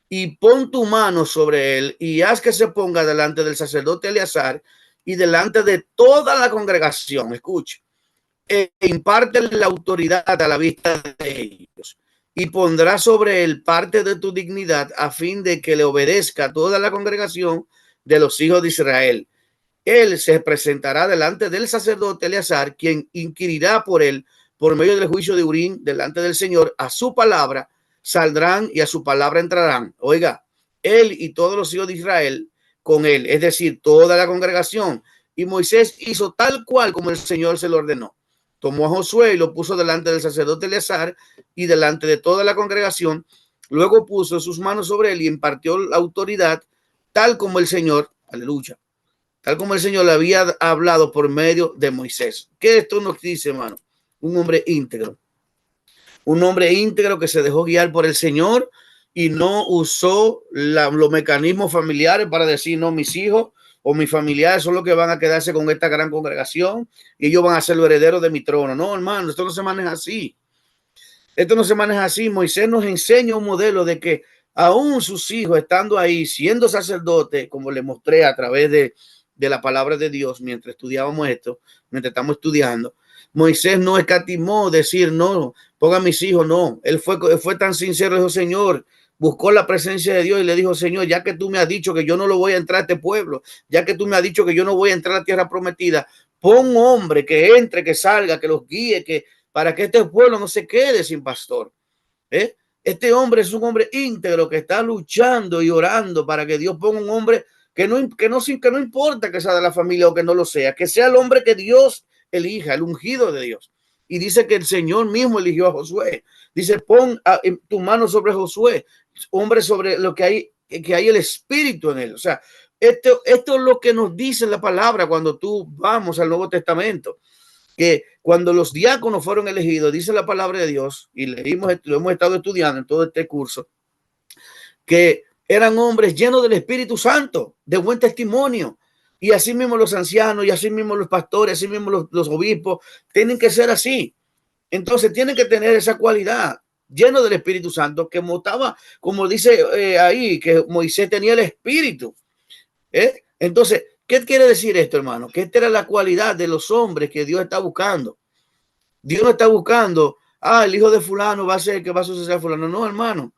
y pon tu mano sobre él y haz que se ponga delante del sacerdote Eleazar y delante de toda la congregación, escuche, e imparte la autoridad a la vista de ellos y pondrá sobre él parte de tu dignidad a fin de que le obedezca a toda la congregación de los hijos de Israel. Él se presentará delante del sacerdote Eleazar, quien inquirirá por él por medio del juicio de Urim delante del Señor. A su palabra saldrán y a su palabra entrarán. Oiga, él y todos los hijos de Israel con él, es decir, toda la congregación. Y Moisés hizo tal cual como el Señor se lo ordenó. Tomó a Josué y lo puso delante del sacerdote Eleazar y delante de toda la congregación. Luego puso sus manos sobre él y impartió la autoridad tal como el Señor, aleluya, tal como el Señor le había hablado por medio de Moisés. ¿Qué esto nos dice, hermano? Un hombre íntegro. Un hombre íntegro que se dejó guiar por el Señor y no usó los mecanismos familiares para decir, no, mis hijos o mis familiares son los que van a quedarse con esta gran congregación y ellos van a ser los herederos de mi trono. No, hermano, esto no se maneja así. Esto no se maneja así. Moisés nos enseña un modelo de que aún sus hijos estando ahí, siendo sacerdotes, como le mostré a través de la palabra de Dios mientras estudiábamos esto, mientras estamos estudiando, Moisés no escatimó decir, no, ponga a mis hijos, no. Él fue tan sincero, dijo, Señor, buscó la presencia de Dios y le dijo, Señor, ya que tú me has dicho que yo no lo voy a entrar a este pueblo, ya que tú me has dicho que yo no voy a entrar a la tierra prometida, pon un hombre que entre, que salga, que los guíe, para que este pueblo no se quede sin pastor. Este hombre es un hombre íntegro que está luchando y orando para que Dios ponga un hombre que no importa que sea de la familia o que no lo sea, que sea el hombre que Dios elija, el ungido de Dios. Y dice que el Señor mismo eligió a Josué. Dice, pon tu mano sobre Josué, hombre sobre lo que hay el Espíritu en él. O sea, esto es lo que nos dice la palabra cuando tú vamos al Nuevo Testamento, que cuando los diáconos fueron elegidos, dice la palabra de Dios, y lo hemos estado estudiando en todo este curso, que eran hombres llenos del Espíritu Santo, de buen testimonio. Y así mismo los ancianos, y así mismo los pastores, así mismo los obispos, tienen que ser así. Entonces tienen que tener esa cualidad. lleno del Espíritu Santo, que estaba, como dice ahí, que Moisés tenía el Espíritu. Entonces, ¿qué quiere decir esto, hermano? Que esta era la cualidad de los hombres que Dios está buscando. Dios no está buscando, el hijo de fulano va a ser que va a suceder a fulano. No, hermano.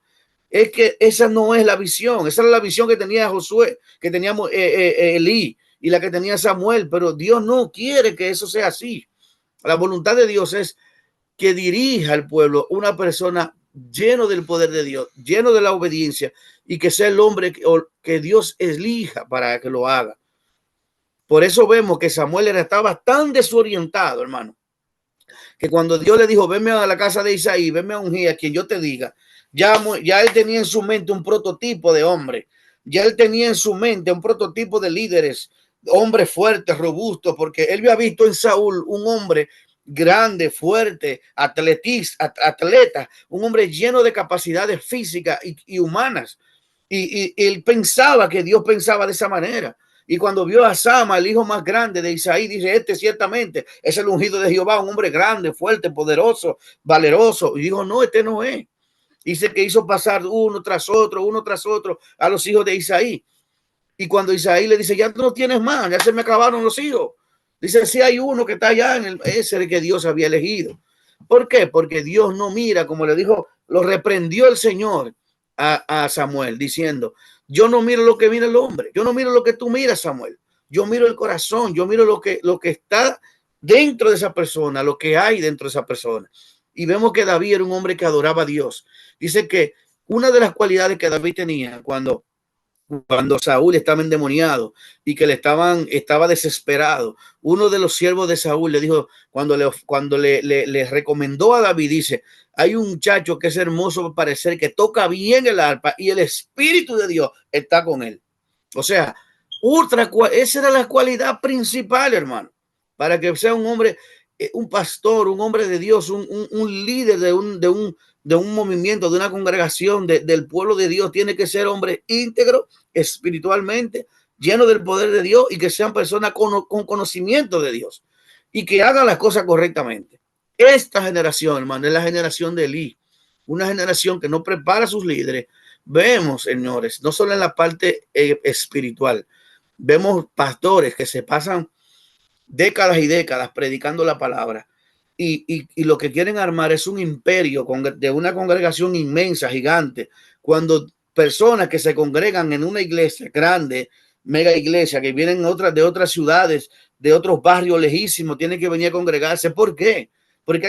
Es que esa no es la visión. Esa era la visión que tenía Josué, que teníamos Elí y la que tenía Samuel. Pero Dios no quiere que eso sea así. La voluntad de Dios es que dirija al pueblo una persona lleno del poder de Dios, lleno de la obediencia, y que sea el hombre que Dios elija para que lo haga. Por eso vemos que Samuel estaba tan desorientado, hermano, que cuando Dios le dijo, venme a la casa de Isaí, venme a ungir a quien yo te diga, ya él tenía en su mente un prototipo de hombre, ya él tenía en su mente un prototipo de líderes, hombres fuertes, robustos, porque él había visto en Saúl un hombre grande, fuerte, atleta, un hombre lleno de capacidades físicas y humanas. Y él pensaba que Dios pensaba de esa manera. Y cuando vio a Sama, el hijo más grande de Isaí, dice, este ciertamente es el ungido de Jehová, un hombre grande, fuerte, poderoso, valeroso. Y dijo, no, este no es. Dice que hizo pasar uno tras otro a los hijos de Isaí. Y cuando Isaí le dice, ya no tienes más, ya se me acabaron los hijos. Dice, sí hay uno que está allá, ese es el que Dios había elegido. ¿Por qué? Porque Dios no mira, como le dijo, lo reprendió el Señor a Samuel, diciendo, yo no miro lo que mira el hombre, yo no miro lo que tú miras, Samuel, yo miro el corazón, yo miro lo que está dentro de esa persona, lo que hay dentro de esa persona. Y vemos que David era un hombre que adoraba a Dios. Dice que una de las cualidades que David tenía cuando Saúl estaba endemoniado y que estaba desesperado, uno de los siervos de Saúl le dijo, cuando le recomendó a David, dice, hay un muchacho que es hermoso parecer, que toca bien el arpa y el Espíritu de Dios está con él. O sea, esa era la cualidad principal, hermano, para que sea un hombre, un pastor, un hombre de Dios, un líder de un movimiento, de una congregación, del pueblo de Dios. Tiene que ser hombre íntegro espiritualmente, lleno del poder de Dios, y que sean personas con conocimiento de Dios y que hagan las cosas correctamente. Esta generación, hermano, es la generación de Elí, una generación que no prepara a sus líderes. Vemos, señores, no solo en la parte espiritual, vemos pastores que se pasan décadas y décadas predicando la palabra, y lo que quieren armar es un imperio de una congregación inmensa, gigante, cuando personas que se congregan en una iglesia grande, mega iglesia, que vienen de otras ciudades, de otros barrios lejísimos, tienen que venir a congregarse. ¿Por qué? ¿Por qué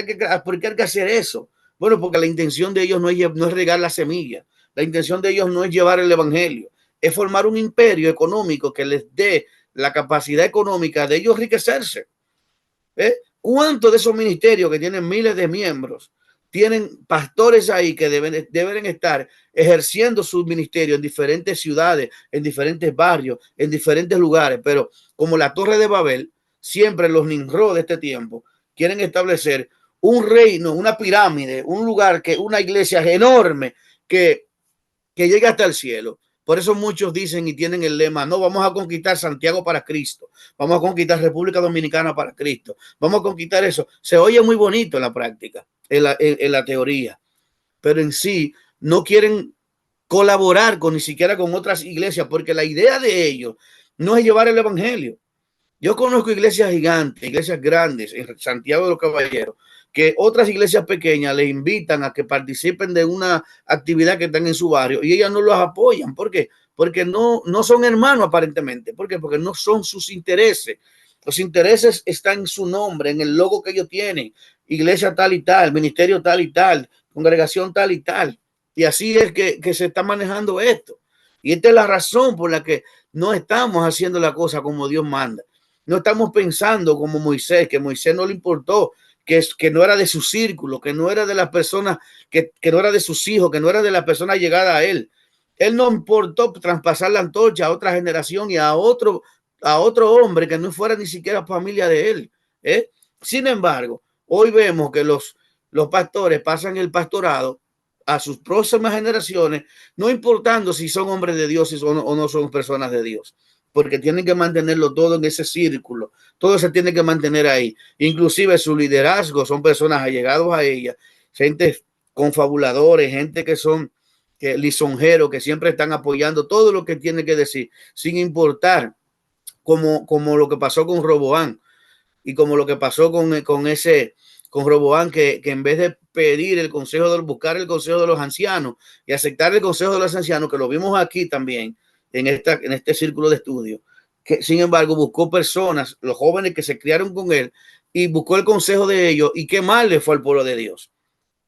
hay que hacer eso? Bueno, porque la intención de ellos no es regar la semilla. La intención de ellos no es llevar el evangelio. Es formar un imperio económico que les dé la capacidad económica de ellos enriquecerse. ¿Cuántos de esos ministerios que tienen miles de miembros tienen pastores ahí que deben estar ejerciendo su ministerio en diferentes ciudades, en diferentes barrios, en diferentes lugares? Pero como la Torre de Babel, siempre los Nimrod de este tiempo quieren establecer un reino, una pirámide, un lugar, una iglesia enorme que llegue hasta el cielo. Por eso muchos dicen y tienen el lema, no, vamos a conquistar Santiago para Cristo, vamos a conquistar República Dominicana para Cristo, vamos a conquistar eso. Se oye muy bonito en la práctica, en la teoría, pero en sí no quieren colaborar ni siquiera con otras iglesias, porque la idea de ellos no es llevar el evangelio. Yo conozco iglesias gigantes, iglesias grandes en Santiago de los Caballeros, que otras iglesias pequeñas les invitan a que participen de una actividad que están en su barrio y ellas no los apoyan. ¿Por qué? Porque no son hermanos aparentemente. ¿Por qué? Porque no son sus intereses. Los intereses están en su nombre, en el logo que ellos tienen. Iglesia tal y tal, ministerio tal y tal, congregación tal y tal. Y así es que se está manejando esto. Y esta es la razón por la que no estamos haciendo la cosa como Dios manda. No estamos pensando como Moisés, que Moisés no le importó, que no era de su círculo, que no era de las personas, que no era de sus hijos, que no era de las personas llegadas a él. Él no importó traspasar la antorcha a otra generación y a otro hombre que no fuera ni siquiera familia de él. Sin embargo, hoy vemos que los pastores pasan el pastorado a sus próximas generaciones, no importando si son hombres de Dios o no son personas de Dios, porque tienen que mantenerlo todo en ese círculo, todo se tiene que mantener ahí, inclusive su liderazgo son personas allegadas a ella, gente confabuladores, gente que son lisonjeros, que siempre están apoyando todo lo que tiene que decir, sin importar, como lo que pasó con Roboán y como lo que pasó con Roboán, que en vez de pedir el consejo, buscar el consejo de los ancianos y aceptar el consejo de los ancianos, que lo vimos aquí también en este círculo de estudio, que sin embargo buscó personas, los jóvenes que se criaron con él, y buscó el consejo de ellos, y qué mal le fue al pueblo de Dios.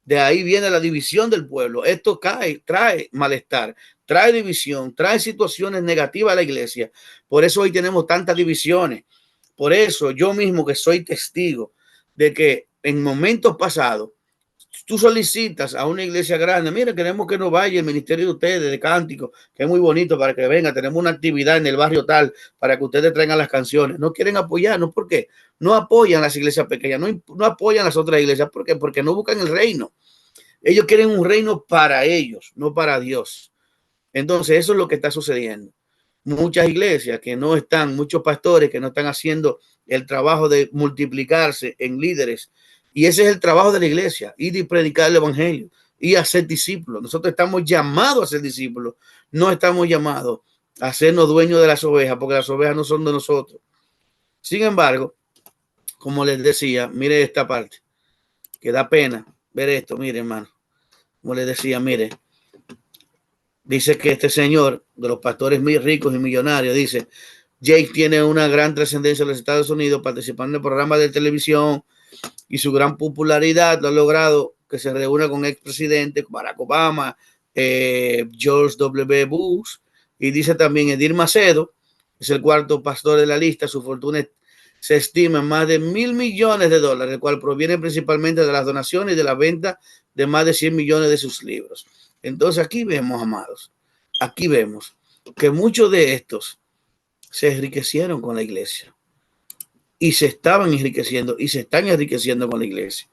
De ahí viene la división del pueblo. Esto trae malestar, trae división, trae situaciones negativas a la iglesia. Por eso hoy tenemos tantas divisiones. Por eso yo mismo, que soy testigo de que en momentos pasados tú solicitas a una iglesia grande, mira, queremos que nos vaya el ministerio de ustedes de cántico, que es muy bonito, para que venga, tenemos una actividad en el barrio tal, para que ustedes traigan las canciones. No quieren apoyarnos. ¿Por qué? No apoyan las iglesias pequeñas, no apoyan las otras iglesias. ¿Por qué? Porque no buscan el reino. Ellos quieren un reino para ellos, no para Dios. Entonces eso es lo que está sucediendo. Muchas iglesias que no están, muchos pastores que no están haciendo el trabajo de multiplicarse en líderes. Y ese es el trabajo de la iglesia, ir y predicar el evangelio y hacer discípulos. Nosotros estamos llamados a ser discípulos, no estamos llamados a hacernos dueños de las ovejas, porque las ovejas no son de nosotros. Sin embargo, como les decía, mire esta parte, que da pena ver esto. Mire, hermano, como les decía, mire, dice que este señor de los pastores muy ricos y millonarios, dice, Jake tiene una gran trascendencia en los Estados Unidos, participando en programas de televisión, y su gran popularidad lo ha logrado que se reúna con expresidentes, Barack Obama, George W. Bush, y dice también Edir Macedo, es el cuarto pastor de la lista. Su fortuna se estima en más de $1,000 millones, el cual proviene principalmente de las donaciones y de la venta de más de 100 millones de sus libros. Entonces aquí vemos, amados, aquí vemos que muchos de estos se enriquecieron con la iglesia y se estaban enriqueciendo y se están enriqueciendo con la iglesia.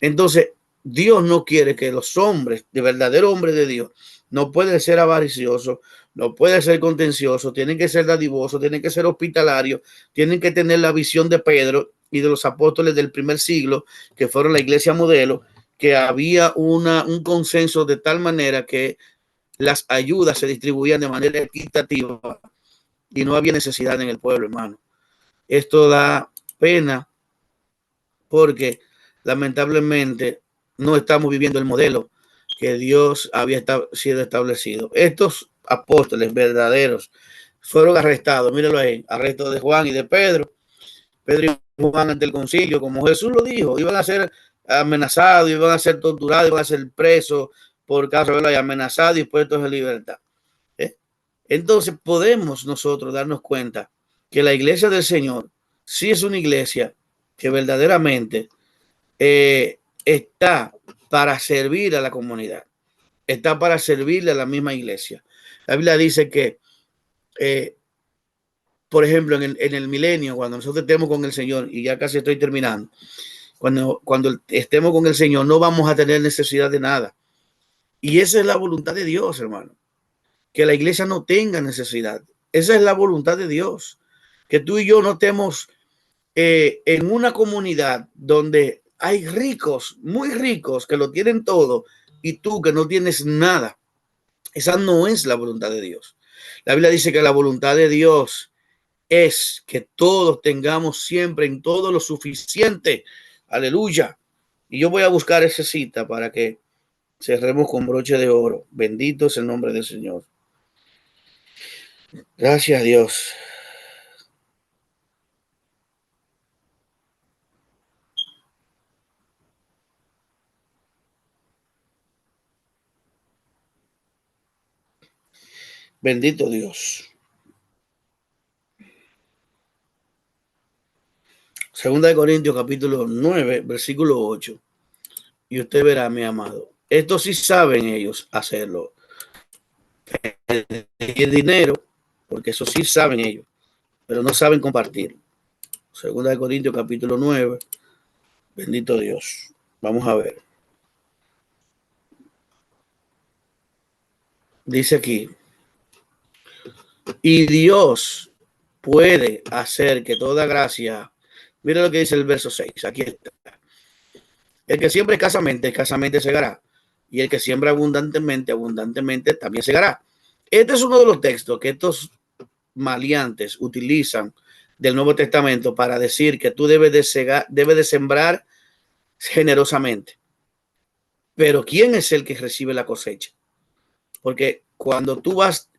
Entonces Dios no quiere que los hombres, de verdadero hombre de Dios, no pueden ser avariciosos, no pueden ser contenciosos, tienen que ser dadivosos, tienen que ser hospitalarios, tienen que tener la visión de Pedro y de los apóstoles del primer siglo, que fueron la iglesia modelo, que había un consenso de tal manera que las ayudas se distribuían de manera equitativa y no había necesidad en el pueblo, hermano. Esto da pena porque lamentablemente no estamos viviendo el modelo que Dios había sido establecido. Estos apóstoles verdaderos fueron arrestados. Mírenlo ahí, arresto de Juan y de Pedro. Pedro y Juan ante el concilio, como Jesús lo dijo, iban a ser amenazados, iban a ser torturados, iban a ser presos por causa de la amenazados y puestos en libertad. Entonces podemos nosotros darnos cuenta que la iglesia del Señor sí es una iglesia que verdaderamente está para servir a la comunidad, está para servirle a la misma iglesia. La Biblia dice que, por ejemplo, en el milenio, cuando nosotros estemos con el Señor, y ya casi estoy terminando, cuando estemos con el Señor, no vamos a tener necesidad de nada. Y esa es la voluntad de Dios, hermano, que la iglesia no tenga necesidad. Esa es la voluntad de Dios, que tú y yo no estemos en una comunidad donde hay ricos, muy ricos, que lo tienen todo, y tú que no tienes nada. Esa no es la voluntad de Dios. La Biblia dice que la voluntad de Dios es que todos tengamos siempre en todo lo suficiente. Aleluya. Y yo voy a buscar esa cita para que cerremos con broche de oro. Bendito es el nombre del Señor. Gracias a Dios. Bendito Dios. Segunda de Corintios capítulo 9, versículo 8. Y usted verá, mi amado, esto sí saben ellos hacerlo. El dinero, porque eso sí saben ellos, pero no saben compartir. Segunda de Corintios capítulo 9. Bendito Dios. Vamos a ver. Dice aquí, y Dios puede hacer que toda gracia, mira lo que dice el verso 6, aquí está. El que siempre escasamente segará, y el que siembra abundantemente, abundantemente también segará. Este es uno de los textos que estos maleantes utilizan del Nuevo Testamento para decir que tú debes de sembrar generosamente. Pero ¿quién es el que recibe la cosecha? Porque cuando tú vas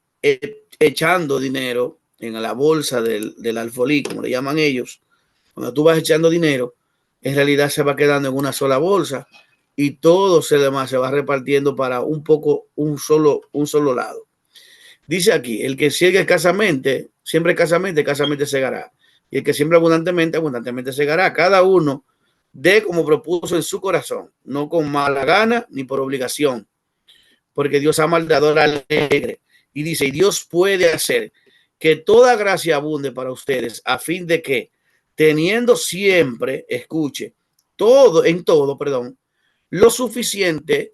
echando dinero en la bolsa del alfolí, como le llaman ellos, cuando tú vas echando dinero, en realidad se va quedando en una sola bolsa y todo se demás se va repartiendo para un solo lado. Dice aquí, el que sigue escasamente, siempre escasamente segará. Y el que siembra abundantemente, abundantemente segará. Cada uno dé como propuso en su corazón, no con mala gana ni por obligación, porque Dios ama al dador alegre. Y dice, y Dios puede hacer que toda gracia abunde para ustedes, a fin de que, teniendo siempre, escuche, lo suficiente,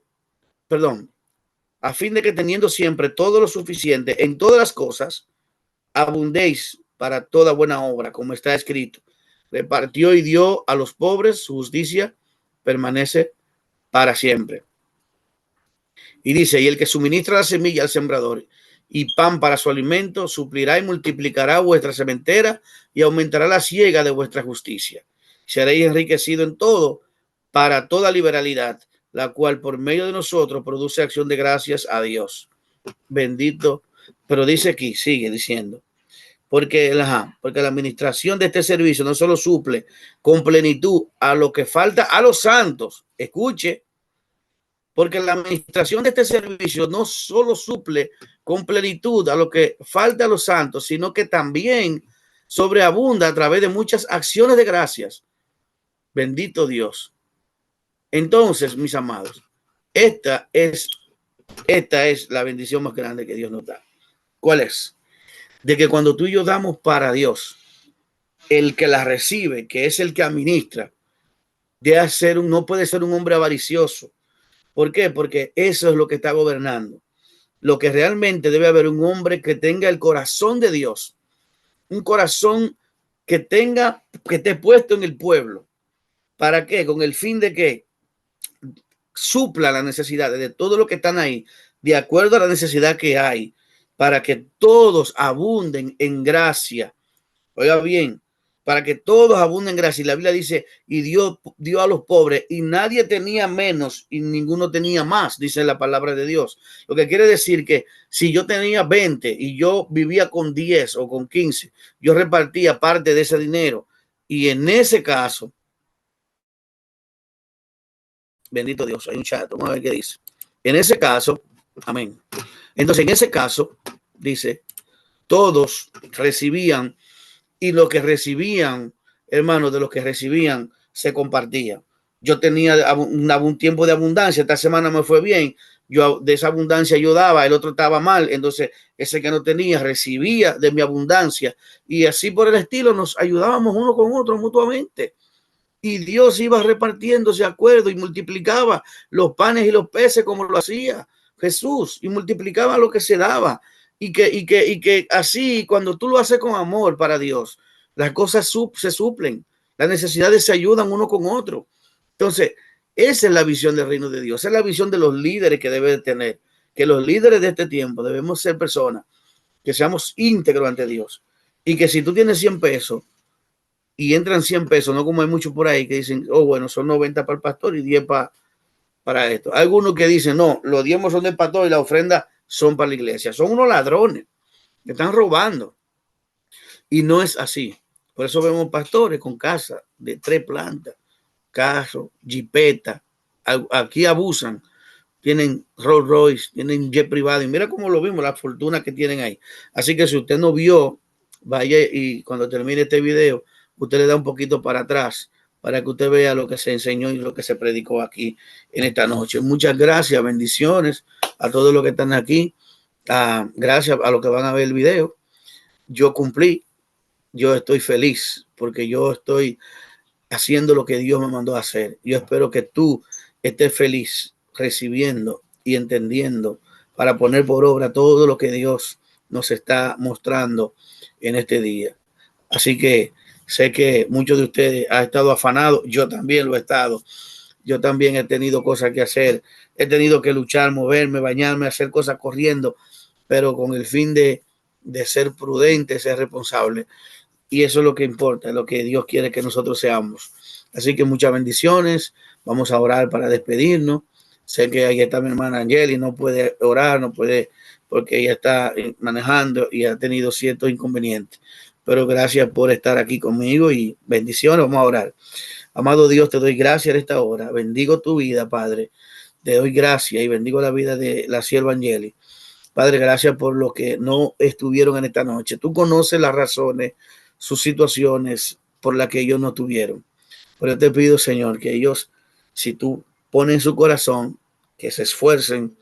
a fin de que teniendo siempre todo lo suficiente en todas las cosas, abundéis para toda buena obra, como está escrito. Repartió y dio a los pobres, su justicia permanece para siempre. Y dice, y el que suministra la semilla al sembrador y pan para su alimento, suplirá y multiplicará vuestra sementera y aumentará la siega de vuestra justicia. Seréis enriquecido en todo para toda liberalidad, la cual por medio de nosotros produce acción de gracias a Dios. Bendito. Pero dice aquí, sigue diciendo, porque la administración de este servicio no solo suple con plenitud a lo que falta a los santos, escuche, porque la administración de este servicio no solo suple con plenitud a lo que falta a los santos, sino que también sobreabunda a través de muchas acciones de gracias. Bendito Dios. Entonces, mis amados, esta es la bendición más grande que Dios nos da. ¿Cuál es? De que cuando tú y yo damos para Dios, el que la recibe, que es el que administra, no puede ser un hombre avaricioso. ¿Por qué? Porque eso es lo que está gobernando. Lo que realmente debe haber un hombre que tenga el corazón de Dios, un corazón que esté puesto en el pueblo. ¿Para qué? Con el fin de que supla las necesidades de todos los que están ahí, de acuerdo a la necesidad que hay, para que todos abunden en gracia. Oiga bien, para que todos abunden en gracia. Y la Biblia dice, y Dios dio a los pobres, y nadie tenía menos y ninguno tenía más, dice la palabra de Dios. Lo que quiere decir que si yo tenía 20 y yo vivía con 10 o con 15, yo repartía parte de ese dinero. Y en ese caso, bendito Dios, hay un chat, vamos a ver qué dice. En ese caso, amén. Entonces, en ese caso, dice, todos recibían, y lo que recibían, hermanos, de los que recibían, se compartía. Yo tenía un tiempo de abundancia, esta semana me fue bien, yo de esa abundancia yo daba, el otro estaba mal, entonces ese que no tenía recibía de mi abundancia, y así por el estilo nos ayudábamos uno con otro mutuamente. Y Dios iba repartiéndose de acuerdo y multiplicaba los panes y los peces como lo hacía Jesús, y multiplicaba lo que se daba. Y que así, cuando tú lo haces con amor para Dios, las cosas se suplen, las necesidades se ayudan uno con otro. Entonces, esa es la visión del reino de Dios, esa es la visión de los líderes que debe de tener, que los líderes de este tiempo debemos ser personas que seamos íntegros ante Dios, y que si tú tienes 100 pesos y entran 100 pesos, no como hay muchos por ahí que dicen, oh, bueno, son 90 para el pastor y 10 para esto. Algunos que dicen, no, los diezmos son del pastor y la ofrenda son para la iglesia. Son unos ladrones que están robando. Y no es así. Por eso vemos pastores con casa de 3 plantas, carro, jipeta. Aquí abusan. Tienen Rolls Royce, tienen jet privado. Y mira cómo lo vimos, la fortuna que tienen ahí. Así que si usted no vio, vaya y cuando termine este video, usted le da un poquito para atrás para que usted vea lo que se enseñó y lo que se predicó aquí en esta noche. Muchas gracias, bendiciones a todos los que están aquí. Gracias a los que van a ver el video. Yo cumplí, yo estoy feliz porque yo estoy haciendo lo que Dios me mandó a hacer. Yo espero que tú estés feliz recibiendo y entendiendo para poner por obra todo lo que Dios nos está mostrando en este día. Así que sé que muchos de ustedes han estado afanados, yo también lo he estado. yo también he tenido cosas que hacer, he tenido que luchar, moverme, bañarme, hacer cosas corriendo, pero con el fin de ser prudente, ser responsable. Y eso es lo que importa, lo que Dios quiere que nosotros seamos. Así que muchas bendiciones. Vamos a orar para despedirnos. Sé que ahí está mi hermana Angeli, no puede orar, no puede, porque ella está manejando y ha tenido ciertos inconvenientes. Pero gracias por estar aquí conmigo y bendiciones. Vamos a orar. Amado Dios, te doy gracias en esta hora. Bendigo tu vida, Padre. Te doy gracias y bendigo la vida de la sierva Angeli. Padre, gracias por los que no estuvieron en esta noche. Tú conoces las razones, sus situaciones por las que ellos no tuvieron. Pero yo te pido, Señor, que ellos, si tú pones en su corazón, que se esfuercen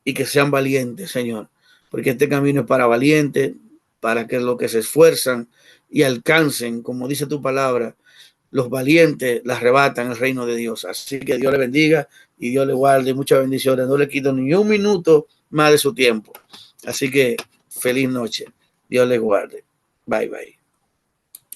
y que sean valientes, Señor. Porque este camino es para valientes, para que los que se esfuerzan y alcancen, como dice tu palabra, los valientes las arrebatan el reino de Dios. Así que Dios le bendiga y Dios le guarde. Muchas bendiciones. No le quito ni un minuto más de su tiempo. Así que feliz noche. Dios le guarde. Bye, bye.